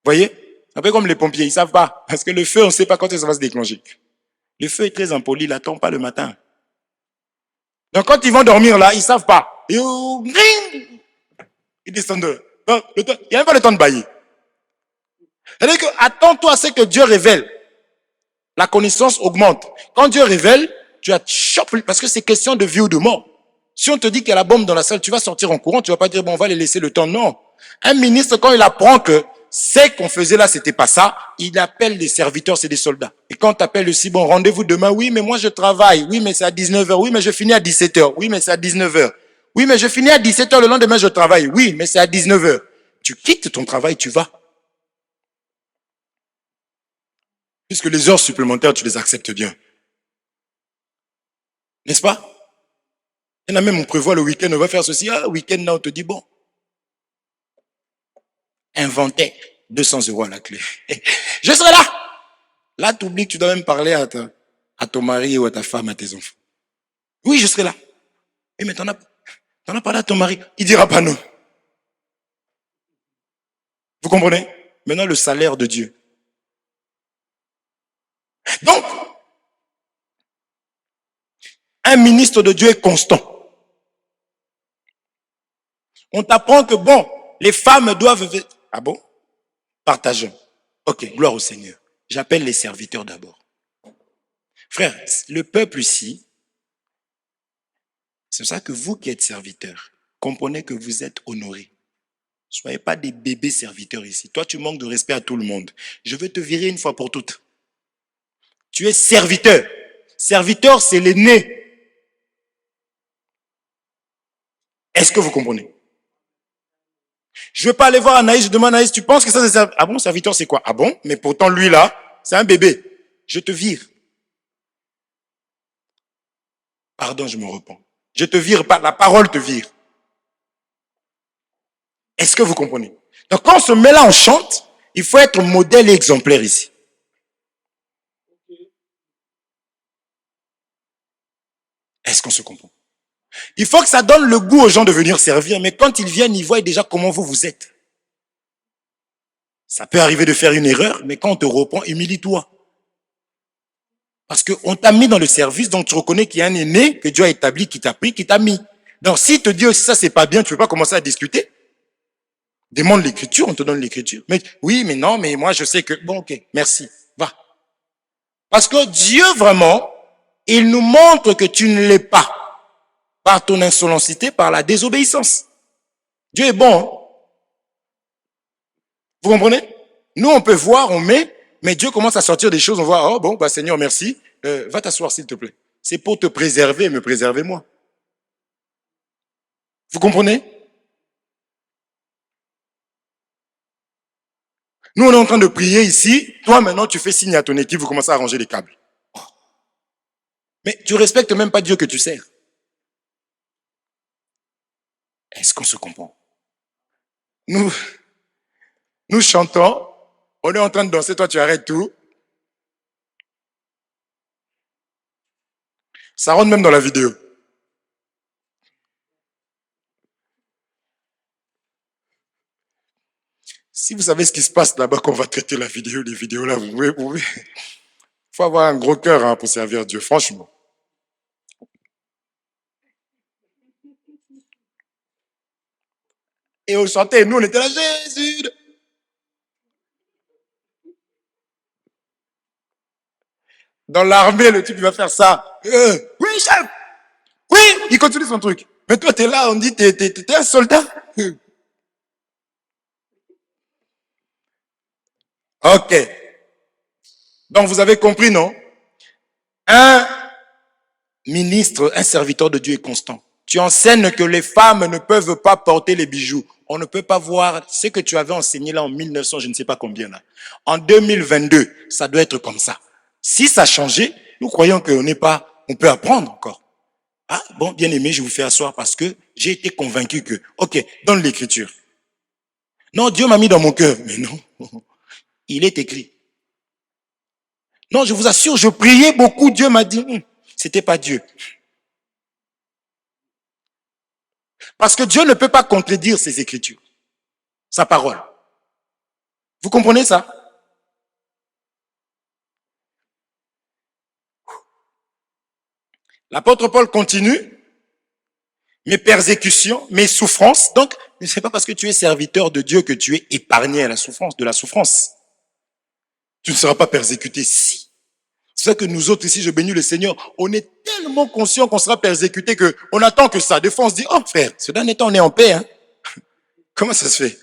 voyez? Un peu comme les pompiers, ils ne savent pas. Parce que le feu, on ne sait pas quand ça va se déclencher. Le feu est très impoli, il n'attend pas le matin. Donc quand ils vont dormir là, ils ne savent pas. Ils descendent. Il n'y a même pas le temps de bailler. C'est-à-dire que attends-toi à ce que Dieu révèle. La connaissance augmente. Quand Dieu révèle, tu as chopé, parce que c'est question de vie ou de mort. Si on te dit qu'il y a la bombe dans la salle, tu vas sortir en courant, tu vas pas dire, bon, on va les laisser le temps. Non. Un ministre, quand il apprend que ce qu'on faisait là, c'était pas ça, il appelle les serviteurs, c'est des soldats. Et quand tu appelles aussi, bon, rendez-vous demain, oui, mais moi je travaille, oui, mais c'est à 19h, oui, mais je finis à 17h, oui, mais c'est à 19h, oui, mais je finis à 17h, le lendemain je travaille, oui, mais c'est à 19h. Tu quittes ton travail, tu vas. Puisque les heures supplémentaires, tu les acceptes bien. N'est-ce pas? Il y en a même, on prévoit le week-end, on va faire ceci. Ah, le week-end, là, on te dit, bon, inventaire, 200 € à la clé. Je serai là. Là, tu oublies que tu dois même parler à ton mari ou à ta femme, à tes enfants. Oui, je serai là. Oui, mais t'en as parlé à ton mari. Il dira pas non. Vous comprenez? Maintenant, le salaire de Dieu. Donc, un ministre de Dieu est constant. On t'apprend que, bon, les femmes doivent... Ah bon? Partageons. Ok, gloire au Seigneur. J'appelle les serviteurs d'abord. Frère, le peuple ici, c'est pour ça que vous qui êtes serviteurs, comprenez que vous êtes honorés. Soyez pas des bébés serviteurs ici. Toi, tu manques de respect à tout le monde. Je veux te virer une fois pour toutes. Tu es serviteur. Serviteur, c'est l'aîné. Est-ce que vous comprenez? Je ne vais pas aller voir Anaïs, je demande à Anaïs, tu penses que ça c'est... Ah bon, serviteur c'est quoi? Ah bon? Mais pourtant lui là, c'est un bébé. Je te vire. Pardon, je me repens. Je te vire, la parole te vire. Est-ce que vous comprenez? Donc quand on se met là, on chante, il faut être modèle et exemplaire ici. Est-ce qu'on se comprend? Il faut que ça donne le goût aux gens de venir servir, mais quand ils viennent, ils voient déjà comment vous êtes. Ça peut arriver de faire une erreur, mais quand on te reprend, humilie-toi. Parce qu'on t'a mis dans le service, donc tu reconnais qu'il y a un aîné que Dieu a établi, qui t'a pris, qui t'a mis. Donc s'il te dit ça c'est pas bien, tu ne peux pas commencer à discuter. Demande l'écriture, on te donne l'écriture. Mais oui, mais non, mais moi je sais que... Bon, ok, merci, va. Parce que Dieu vraiment, il nous montre que tu ne l'es pas. Par ton insolencité, par la désobéissance. Dieu est bon. Hein? Vous comprenez? Nous, on peut voir, on met, mais Dieu commence à sortir des choses, on voit, oh bon, bah Seigneur, merci, va t'asseoir s'il te plaît. C'est pour te préserver et me préserver moi. Vous comprenez? Nous, on est en train de prier ici, toi maintenant tu fais signe à ton équipe, vous commencez à arranger les câbles. Mais tu respectes même pas Dieu que tu sers. Est-ce qu'on se comprend? Nous chantons, on est en train de danser, toi tu arrêtes tout. Ça rentre même dans la vidéo. Si vous savez ce qui se passe là-bas, qu'on va traiter la vidéo, les vidéos là, vous pouvez. Il faut avoir un gros cœur hein, pour servir Dieu, franchement. Et on chantait, nous on était là, Jésus. Dans l'armée, le type il va faire ça. Oui, chef. Oui, il continue son truc. Mais toi, t'es là, on dit, t'es un soldat. Ok. Donc vous avez compris, non? Un ministre, un serviteur de Dieu est constant. Tu enseignes que les femmes ne peuvent pas porter les bijoux. On ne peut pas voir ce que tu avais enseigné là en 1900, je ne sais pas combien là. En 2022, ça doit être comme ça. Si ça a changé, nous croyons qu'on n'est pas, on peut apprendre encore. Ah, bon, bien aimé, je vous fais asseoir parce que j'ai été convaincu que, ok, donne l'écriture. Non, Dieu m'a mis dans mon cœur. Mais non, il est écrit. Non, je vous assure, je priais beaucoup, Dieu m'a dit, c'était pas Dieu. Parce que Dieu ne peut pas contredire ses écritures, sa parole. Vous comprenez ça? L'apôtre Paul continue. Mes persécutions, mes souffrances. Donc, ce n'est pas parce que tu es serviteur de Dieu que tu es épargné à la souffrance, de la souffrance. Tu ne seras pas persécuté si. C'est ça que nous autres ici, je bénis le Seigneur, on est tellement conscients qu'on sera persécuté qu'on attend que ça. Des fois, on se dit, oh frère, ce dernier temps, on est en paix. Hein? Comment ça se fait?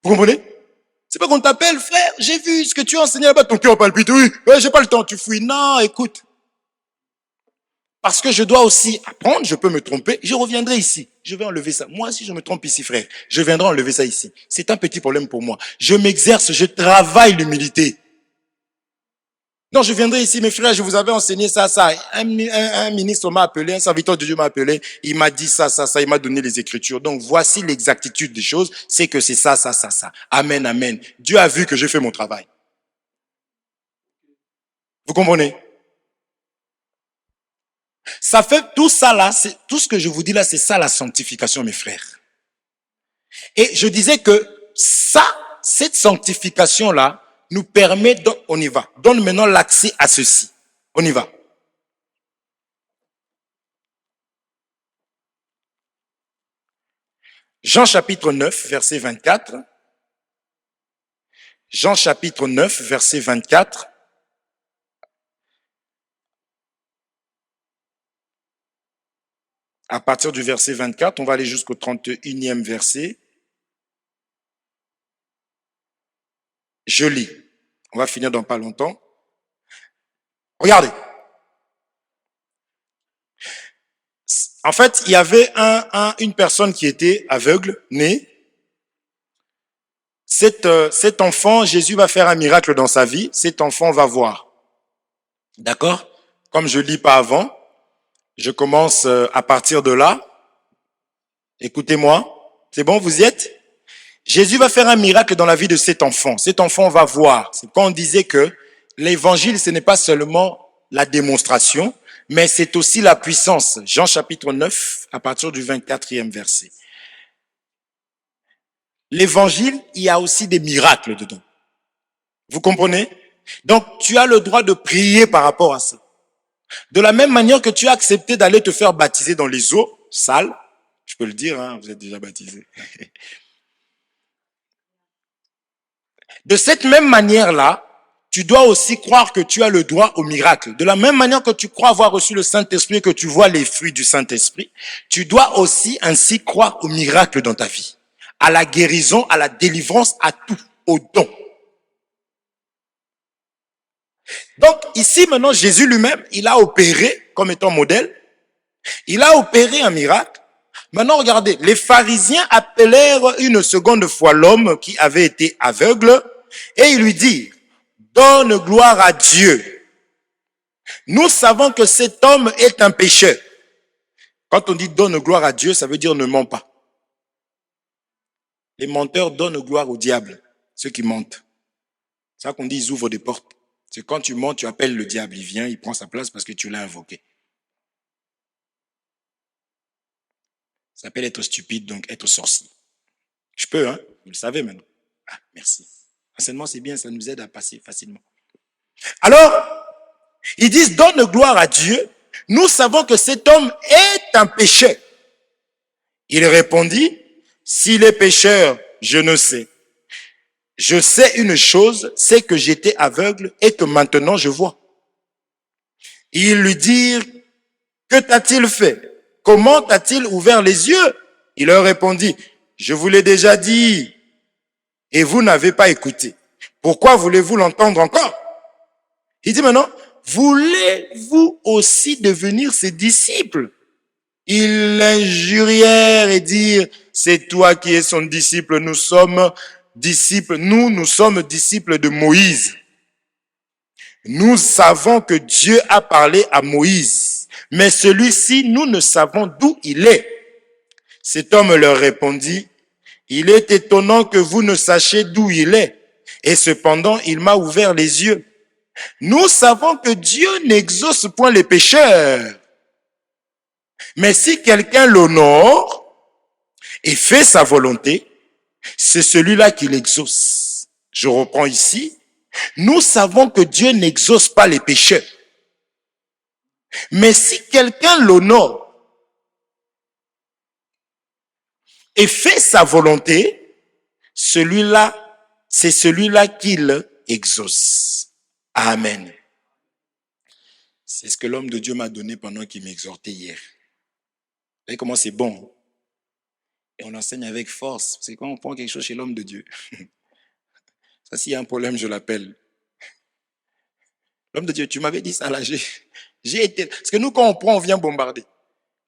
Vous comprenez? C'est pas qu'on t'appelle, frère, j'ai vu ce que tu as enseigné là-bas, ton cœur palpite, oui, j'ai pas le temps, tu fuis. Non, écoute. Parce que je dois aussi apprendre, je peux me tromper, je reviendrai ici. Je vais enlever ça. Moi, si je me trompe ici, frère, je viendrai enlever ça ici. C'est un petit problème pour moi. Je m'exerce, je travaille l'humilité. Non, je viendrai ici, mes frères, je vous avais enseigné ça. Un ministre m'a appelé, un serviteur de Dieu m'a appelé, il m'a dit ça, il m'a donné les écritures. Donc, voici l'exactitude des choses, c'est que c'est ça. Amen, amen. Dieu a vu que j'ai fait mon travail. Vous comprenez? Ça fait tout ça là, c'est tout ce que je vous dis là, c'est ça la sanctification, mes frères. Et je disais que ça, cette sanctification là, nous permet, on y va, donne maintenant l'accès à ceci. On y va. Jean chapitre 9, verset 24. Jean chapitre 9, verset 24. À partir du verset 24, on va aller jusqu'au 31e verset. Je lis. On va finir dans pas longtemps. Regardez. En fait, il y avait une personne qui était aveugle, née. Cet enfant, Jésus va faire un miracle dans sa vie. Cet enfant va voir. D'accord? Comme je lis pas avant, je commence à partir de là. Écoutez-moi. C'est bon, vous y êtes? Jésus va faire un miracle dans la vie de cet enfant. Cet enfant va voir. C'est quand on disait que l'évangile, ce n'est pas seulement la démonstration, mais c'est aussi la puissance. Jean chapitre 9, à partir du 24e verset. L'évangile, il y a aussi des miracles dedans. Vous comprenez? Donc, tu as le droit de prier par rapport à ça. De la même manière que tu as accepté d'aller te faire baptiser dans les eaux sales, je peux le dire, hein, vous êtes déjà baptisé. De cette même manière-là, tu dois aussi croire que tu as le droit au miracle. De la même manière que tu crois avoir reçu le Saint-Esprit et que tu vois les fruits du Saint-Esprit, tu dois aussi ainsi croire au miracle dans ta vie, à la guérison, à la délivrance, à tout, au don. Donc ici maintenant, Jésus lui-même, il a opéré comme étant modèle, il a opéré un miracle. Maintenant regardez, les pharisiens appelèrent une seconde fois l'homme qui avait été aveugle et ils lui dirent, donne gloire à Dieu. Nous savons que cet homme est un pécheur. Quand on dit donne gloire à Dieu, ça veut dire ne mens pas. Les menteurs donnent gloire au diable, ceux qui mentent. C'est ça qu'on dit, ils ouvrent des portes. C'est quand tu mens, tu appelles le diable, il vient, il prend sa place parce que tu l'as invoqué. Ça s'appelle être stupide, donc être sorcier. Je peux, hein? Vous le savez maintenant. Ah, merci. Enseignement, c'est bien, ça nous aide à passer facilement. Alors, ils disent, donne gloire à Dieu. Nous savons que cet homme est un pécheur. Il répondit, s'il est pécheur, je ne sais. Je sais une chose, c'est que j'étais aveugle et que maintenant je vois. Ils lui dirent, que t'a-t-il fait? Comment t'a-t-il ouvert les yeux? Il leur répondit, je vous l'ai déjà dit et vous n'avez pas écouté. Pourquoi voulez-vous l'entendre encore? Il dit maintenant, voulez-vous aussi devenir ses disciples? Ils l'injurièrent et dirent, c'est toi qui es son disciple, nous sommes disciples, nous sommes disciples de Moïse. Nous savons que Dieu a parlé à Moïse, mais celui-ci, nous ne savons d'où il est. Cet homme leur répondit, il est étonnant que vous ne sachiez d'où il est, et cependant il m'a ouvert les yeux. Nous savons que Dieu n'exauce point les pécheurs, mais si quelqu'un l'honore et fait sa volonté, c'est celui-là qui l'exauce. Je reprends ici. Nous savons que Dieu n'exauce pas les pécheurs. Mais si quelqu'un l'honore et fait sa volonté, celui-là, c'est celui-là qu'il exauce. Amen. C'est ce que l'homme de Dieu m'a donné pendant qu'il m'exhortait hier. Vous voyez comment c'est bon? Et on enseigne avec force. C'est quand on prend quelque chose chez l'homme de Dieu. Ça, s'il y a un problème, je l'appelle. L'homme de Dieu, tu m'avais dit ça là. J'ai été. Parce que nous, quand on prend, on vient bombarder.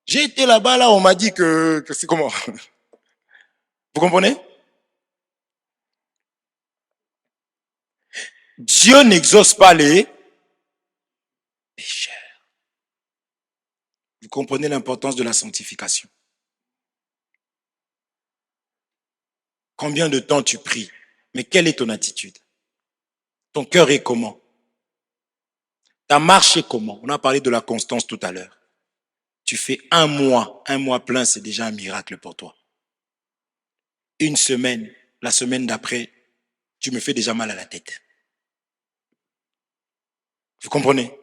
J'ai été là-bas, là, on m'a dit que c'est comment? Vous comprenez? Dieu n'exauce pas les pécheurs. Vous comprenez l'importance de la sanctification. Combien de temps tu pries? Mais quelle est ton attitude? Ton cœur est comment? Ta marche est comment? On a parlé de la constance tout à l'heure. Tu fais un mois plein, c'est déjà un miracle pour toi. Une semaine, la semaine d'après, tu me fais déjà mal à la tête. Vous comprenez?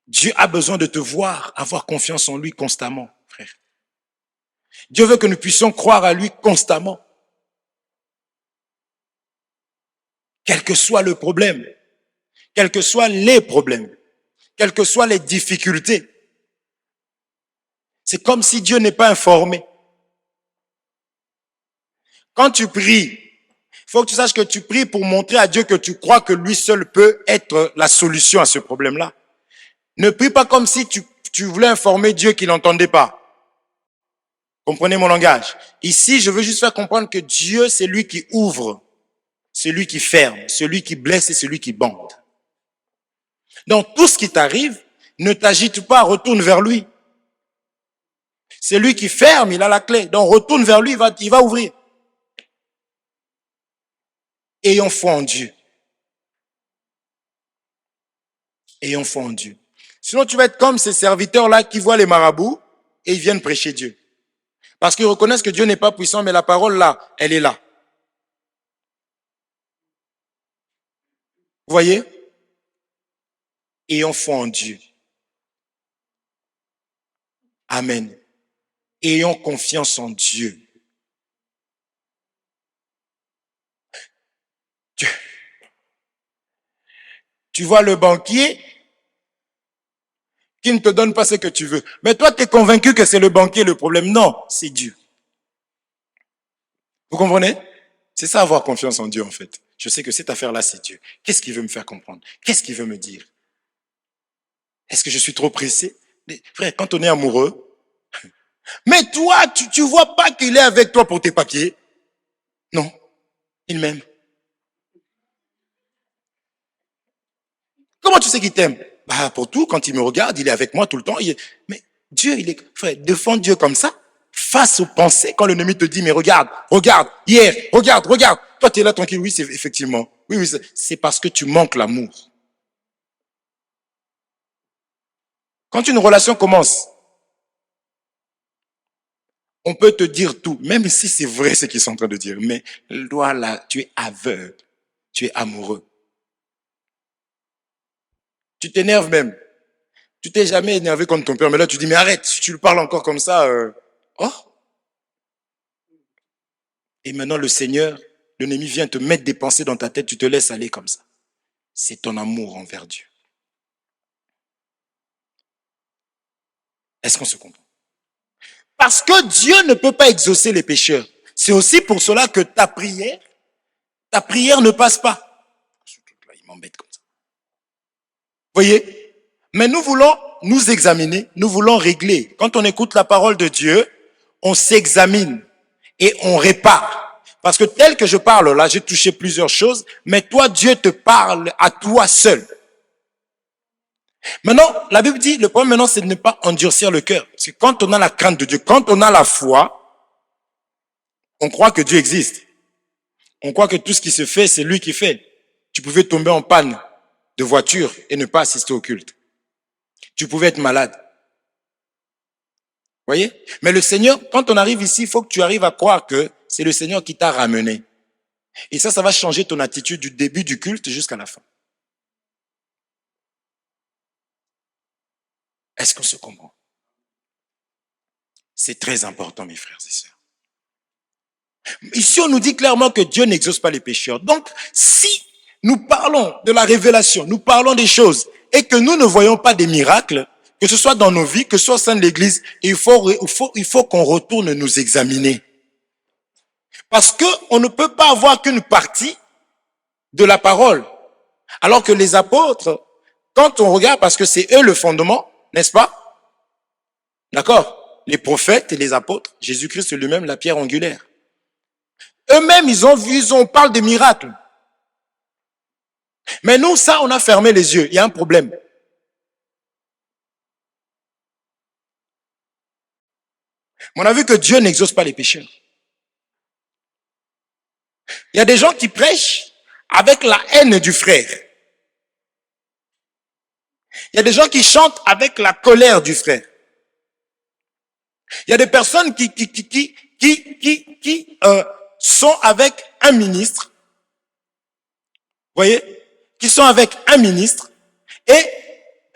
Dieu a besoin de te voir, avoir confiance en lui constamment, frère. Dieu veut que nous puissions croire à lui constamment. Quel que soit le problème, quels que soient les problèmes, quelles que soient les difficultés. C'est comme si Dieu n'est pas informé. Quand tu pries, il faut que tu saches que tu pries pour montrer à Dieu que tu crois que lui seul peut être la solution à ce problème-là. Ne prie pas comme si tu voulais informer Dieu qu'il n'entendait pas. Comprenez mon langage. Ici, je veux juste faire comprendre que Dieu, c'est lui qui ouvre, celui qui ferme, celui qui blesse et celui qui bande. Dans tout ce qui t'arrive, ne t'agite pas, retourne vers lui. C'est lui qui ferme, il a la clé. Donc retourne vers lui, il va ouvrir. Ayons foi en Dieu. Ayons foi en Dieu. Sinon, tu vas être comme ces serviteurs-là qui voient les marabouts et ils viennent prêcher Dieu. Parce qu'ils reconnaissent que Dieu n'est pas puissant, mais la parole là, elle est là. Vous voyez? Ayons foi en Dieu. Amen. Ayons confiance en Dieu. Tu vois le banquier qui ne te donne pas ce que tu veux. Mais toi, tu es convaincu que c'est le banquier le problème. Non, c'est Dieu. Vous comprenez? C'est ça, avoir confiance en Dieu, en fait. Je sais que cette affaire-là, c'est Dieu. Qu'est-ce qu'il veut me faire comprendre? Qu'est-ce qu'il veut me dire? Est-ce que je suis trop pressé? Frère, quand on est amoureux, mais toi, tu vois pas qu'il est avec toi pour tes papiers? Non, il m'aime. Comment tu sais qu'il t'aime? Bah, pour tout, quand il me regarde, il est avec moi tout le temps. Mais Dieu, frère, défends Dieu comme ça, face aux pensées, quand l'ennemi te dit, mais regarde, hier, regarde. Toi, tu es là tranquille. Oui, c'est effectivement. Oui, c'est parce que tu manques l'amour. Quand une relation commence, on peut te dire tout, même si c'est vrai ce qu'ils sont en train de dire, mais toi là, tu es aveugle, tu es amoureux. Tu t'énerves même. Tu t'es jamais énervé contre ton père, mais là tu dis, mais arrête, si tu le parles encore comme ça, oh. Et maintenant le Seigneur, l'ennemi vient te mettre des pensées dans ta tête, tu te laisses aller comme ça. C'est ton amour envers Dieu. Est-ce qu'on se comprend? Parce que Dieu ne peut pas exaucer les pécheurs. C'est aussi pour cela que ta prière ne passe pas. Il m'embête comme ça. Vous voyez? Mais nous voulons nous examiner, nous voulons régler. Quand on écoute la parole de Dieu, on s'examine et on répare. Parce que tel que je parle là, j'ai touché plusieurs choses, mais toi, Dieu te parle à toi seul. Maintenant, la Bible dit, le problème maintenant, c'est de ne pas endurcir le cœur. Parce que quand on a la crainte de Dieu, quand on a la foi, on croit que Dieu existe. On croit que tout ce qui se fait, c'est lui qui fait. Tu pouvais tomber en panne de voiture et ne pas assister au culte. Tu pouvais être malade. Vous voyez? Mais le Seigneur, quand on arrive ici, il faut que tu arrives à croire que c'est le Seigneur qui t'a ramené. Et ça va changer ton attitude du début du culte jusqu'à la fin. Est-ce qu'on se comprend? C'est très important, mes frères et sœurs. Ici, on nous dit clairement que Dieu n'exauce pas les pécheurs. Donc, si nous parlons de la révélation, nous parlons des choses, et que nous ne voyons pas des miracles, que ce soit dans nos vies, que ce soit au sein de l'Église, il faut qu'on retourne nous examiner. Parce qu'on ne peut pas avoir qu'une partie de la parole. Alors que les apôtres, quand on regarde, parce que c'est eux le fondement, n'est-ce pas? D'accord? Les prophètes et les apôtres, Jésus-Christ lui-même, la pierre angulaire. Eux-mêmes, on parle des miracles. Mais nous, ça, on a fermé les yeux. Il y a un problème. On a vu que Dieu n'exauce pas les pécheurs. Il y a des gens qui prêchent avec la haine du frère. Il y a des gens qui chantent avec la colère du frère. Il y a des personnes qui sont avec un ministre. Vous voyez? Qui sont avec un ministre. Et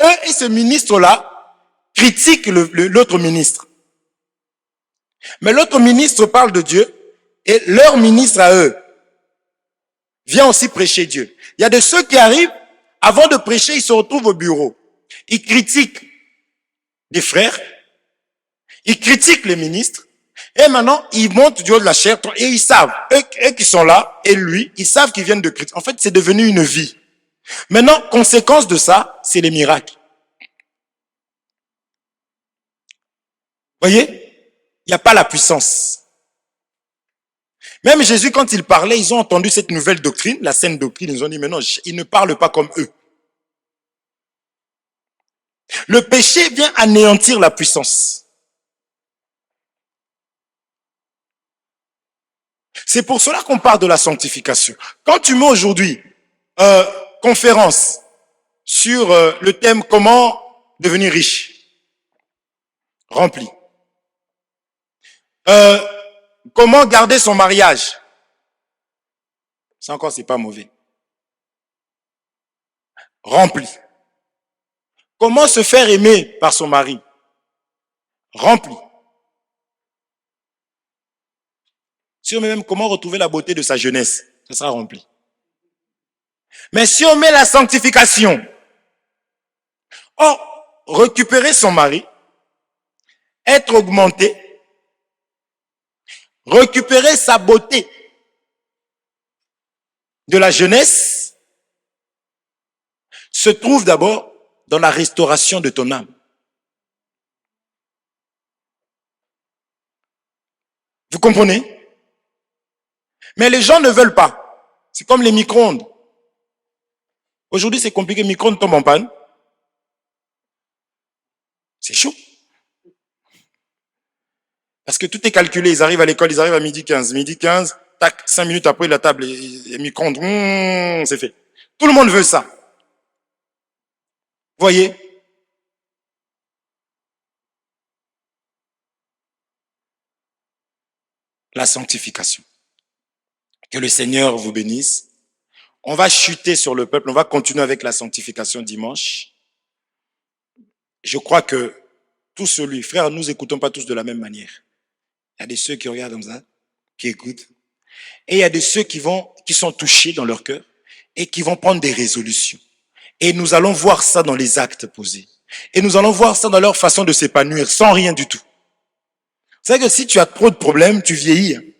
eux et ce ministre-là critiquent l'autre ministre. Mais l'autre ministre parle de Dieu et leur ministre à eux vient aussi prêcher Dieu. Il y a de ceux qui arrivent, avant de prêcher, ils se retrouvent au bureau. Ils critiquent les frères, ils critiquent les ministres, et maintenant, ils montent du haut de la chair, et ils savent, eux qui sont là, et lui, ils savent qu'ils viennent de critiquer. En fait, c'est devenu une vie. Maintenant, conséquence de ça, c'est les miracles. Voyez? Il n'y a pas la puissance. Même Jésus, quand il parlait, ils ont entendu cette nouvelle doctrine, la saine doctrine, ils ont dit, mais non, il ne parle pas comme eux. Le péché vient anéantir la puissance. C'est pour cela qu'on parle de la sanctification. Quand tu mets aujourd'hui conférence sur le thème comment devenir riche, rempli. Comment garder son mariage, ça encore c'est pas mauvais, rempli. Comment se faire aimer par son mari, rempli. Si on met même comment retrouver la beauté de sa jeunesse, ça sera rempli. Mais si on met la sanctification, récupérer son mari, être augmenté, récupérer sa beauté de la jeunesse, se trouve d'abord dans la restauration de ton âme. Vous comprenez? Mais les gens ne veulent pas. C'est comme les micro-ondes. Aujourd'hui, c'est compliqué, le micro-ondes tombe en panne. C'est chaud. Parce que tout est calculé. Ils arrivent à l'école, ils arrivent à midi 15. Midi 15, tac, 5 minutes après, la table, les micro-ondes, c'est fait. Tout le monde veut ça. Voyez? La sanctification. Que le Seigneur vous bénisse. On va chuter sur le peuple, on va continuer avec la sanctification dimanche. Je crois que tout celui, frère, nous écoutons pas tous de la même manière. Il y a des ceux qui regardent comme ça, qui écoutent. Et il y a des ceux qui sont touchés dans leur cœur et qui vont prendre des résolutions. Et nous allons voir ça dans les actes posés. Et nous allons voir ça dans leur façon de s'épanouir, sans rien du tout. Vous savez que si tu as trop de problèmes, tu vieillis.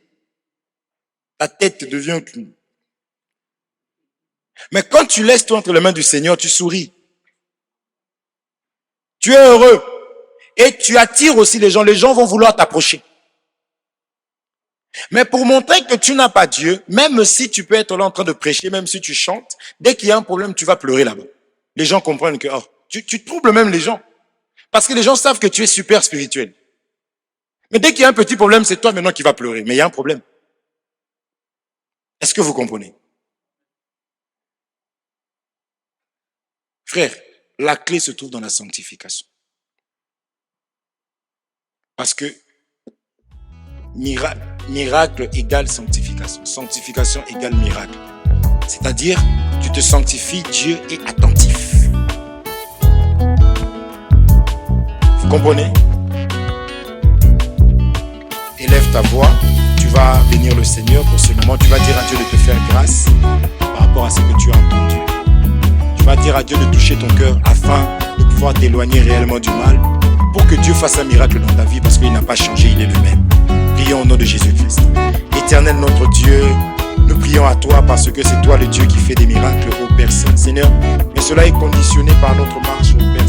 Ta tête devient... Mais quand tu laisses tout entre les mains du Seigneur, tu souris. Tu es heureux. Et tu attires aussi les gens. Les gens vont vouloir t'approcher. Mais pour montrer que tu n'as pas Dieu, même si tu peux être là en train de prêcher, même si tu chantes, dès qu'il y a un problème, tu vas pleurer là-bas. Les gens comprennent que tu troubles même les gens. Parce que les gens savent que tu es super spirituel. Mais dès qu'il y a un petit problème, c'est toi maintenant qui vas pleurer. Mais il y a un problème. Est-ce que vous comprenez? Frère, la clé se trouve dans la sanctification. Parce que miracle égale sanctification. Sanctification égale miracle. C'est-à-dire, tu te sanctifies, Dieu est attentif. Vous comprenez? Élève ta voix, tu vas bénir le Seigneur pour ce moment. Tu vas dire à Dieu de te faire grâce par rapport à ce que tu as entendu. Tu vas dire à Dieu de toucher ton cœur afin de pouvoir t'éloigner réellement du mal pour que Dieu fasse un miracle dans ta vie parce qu'il n'a pas changé, il est le même. Prions au nom de Jésus-Christ. Éternel notre Dieu, nous prions à toi parce que c'est toi le Dieu qui fait des miracles aux personnes, Seigneur. Mais cela est conditionné par notre marche aux personnes.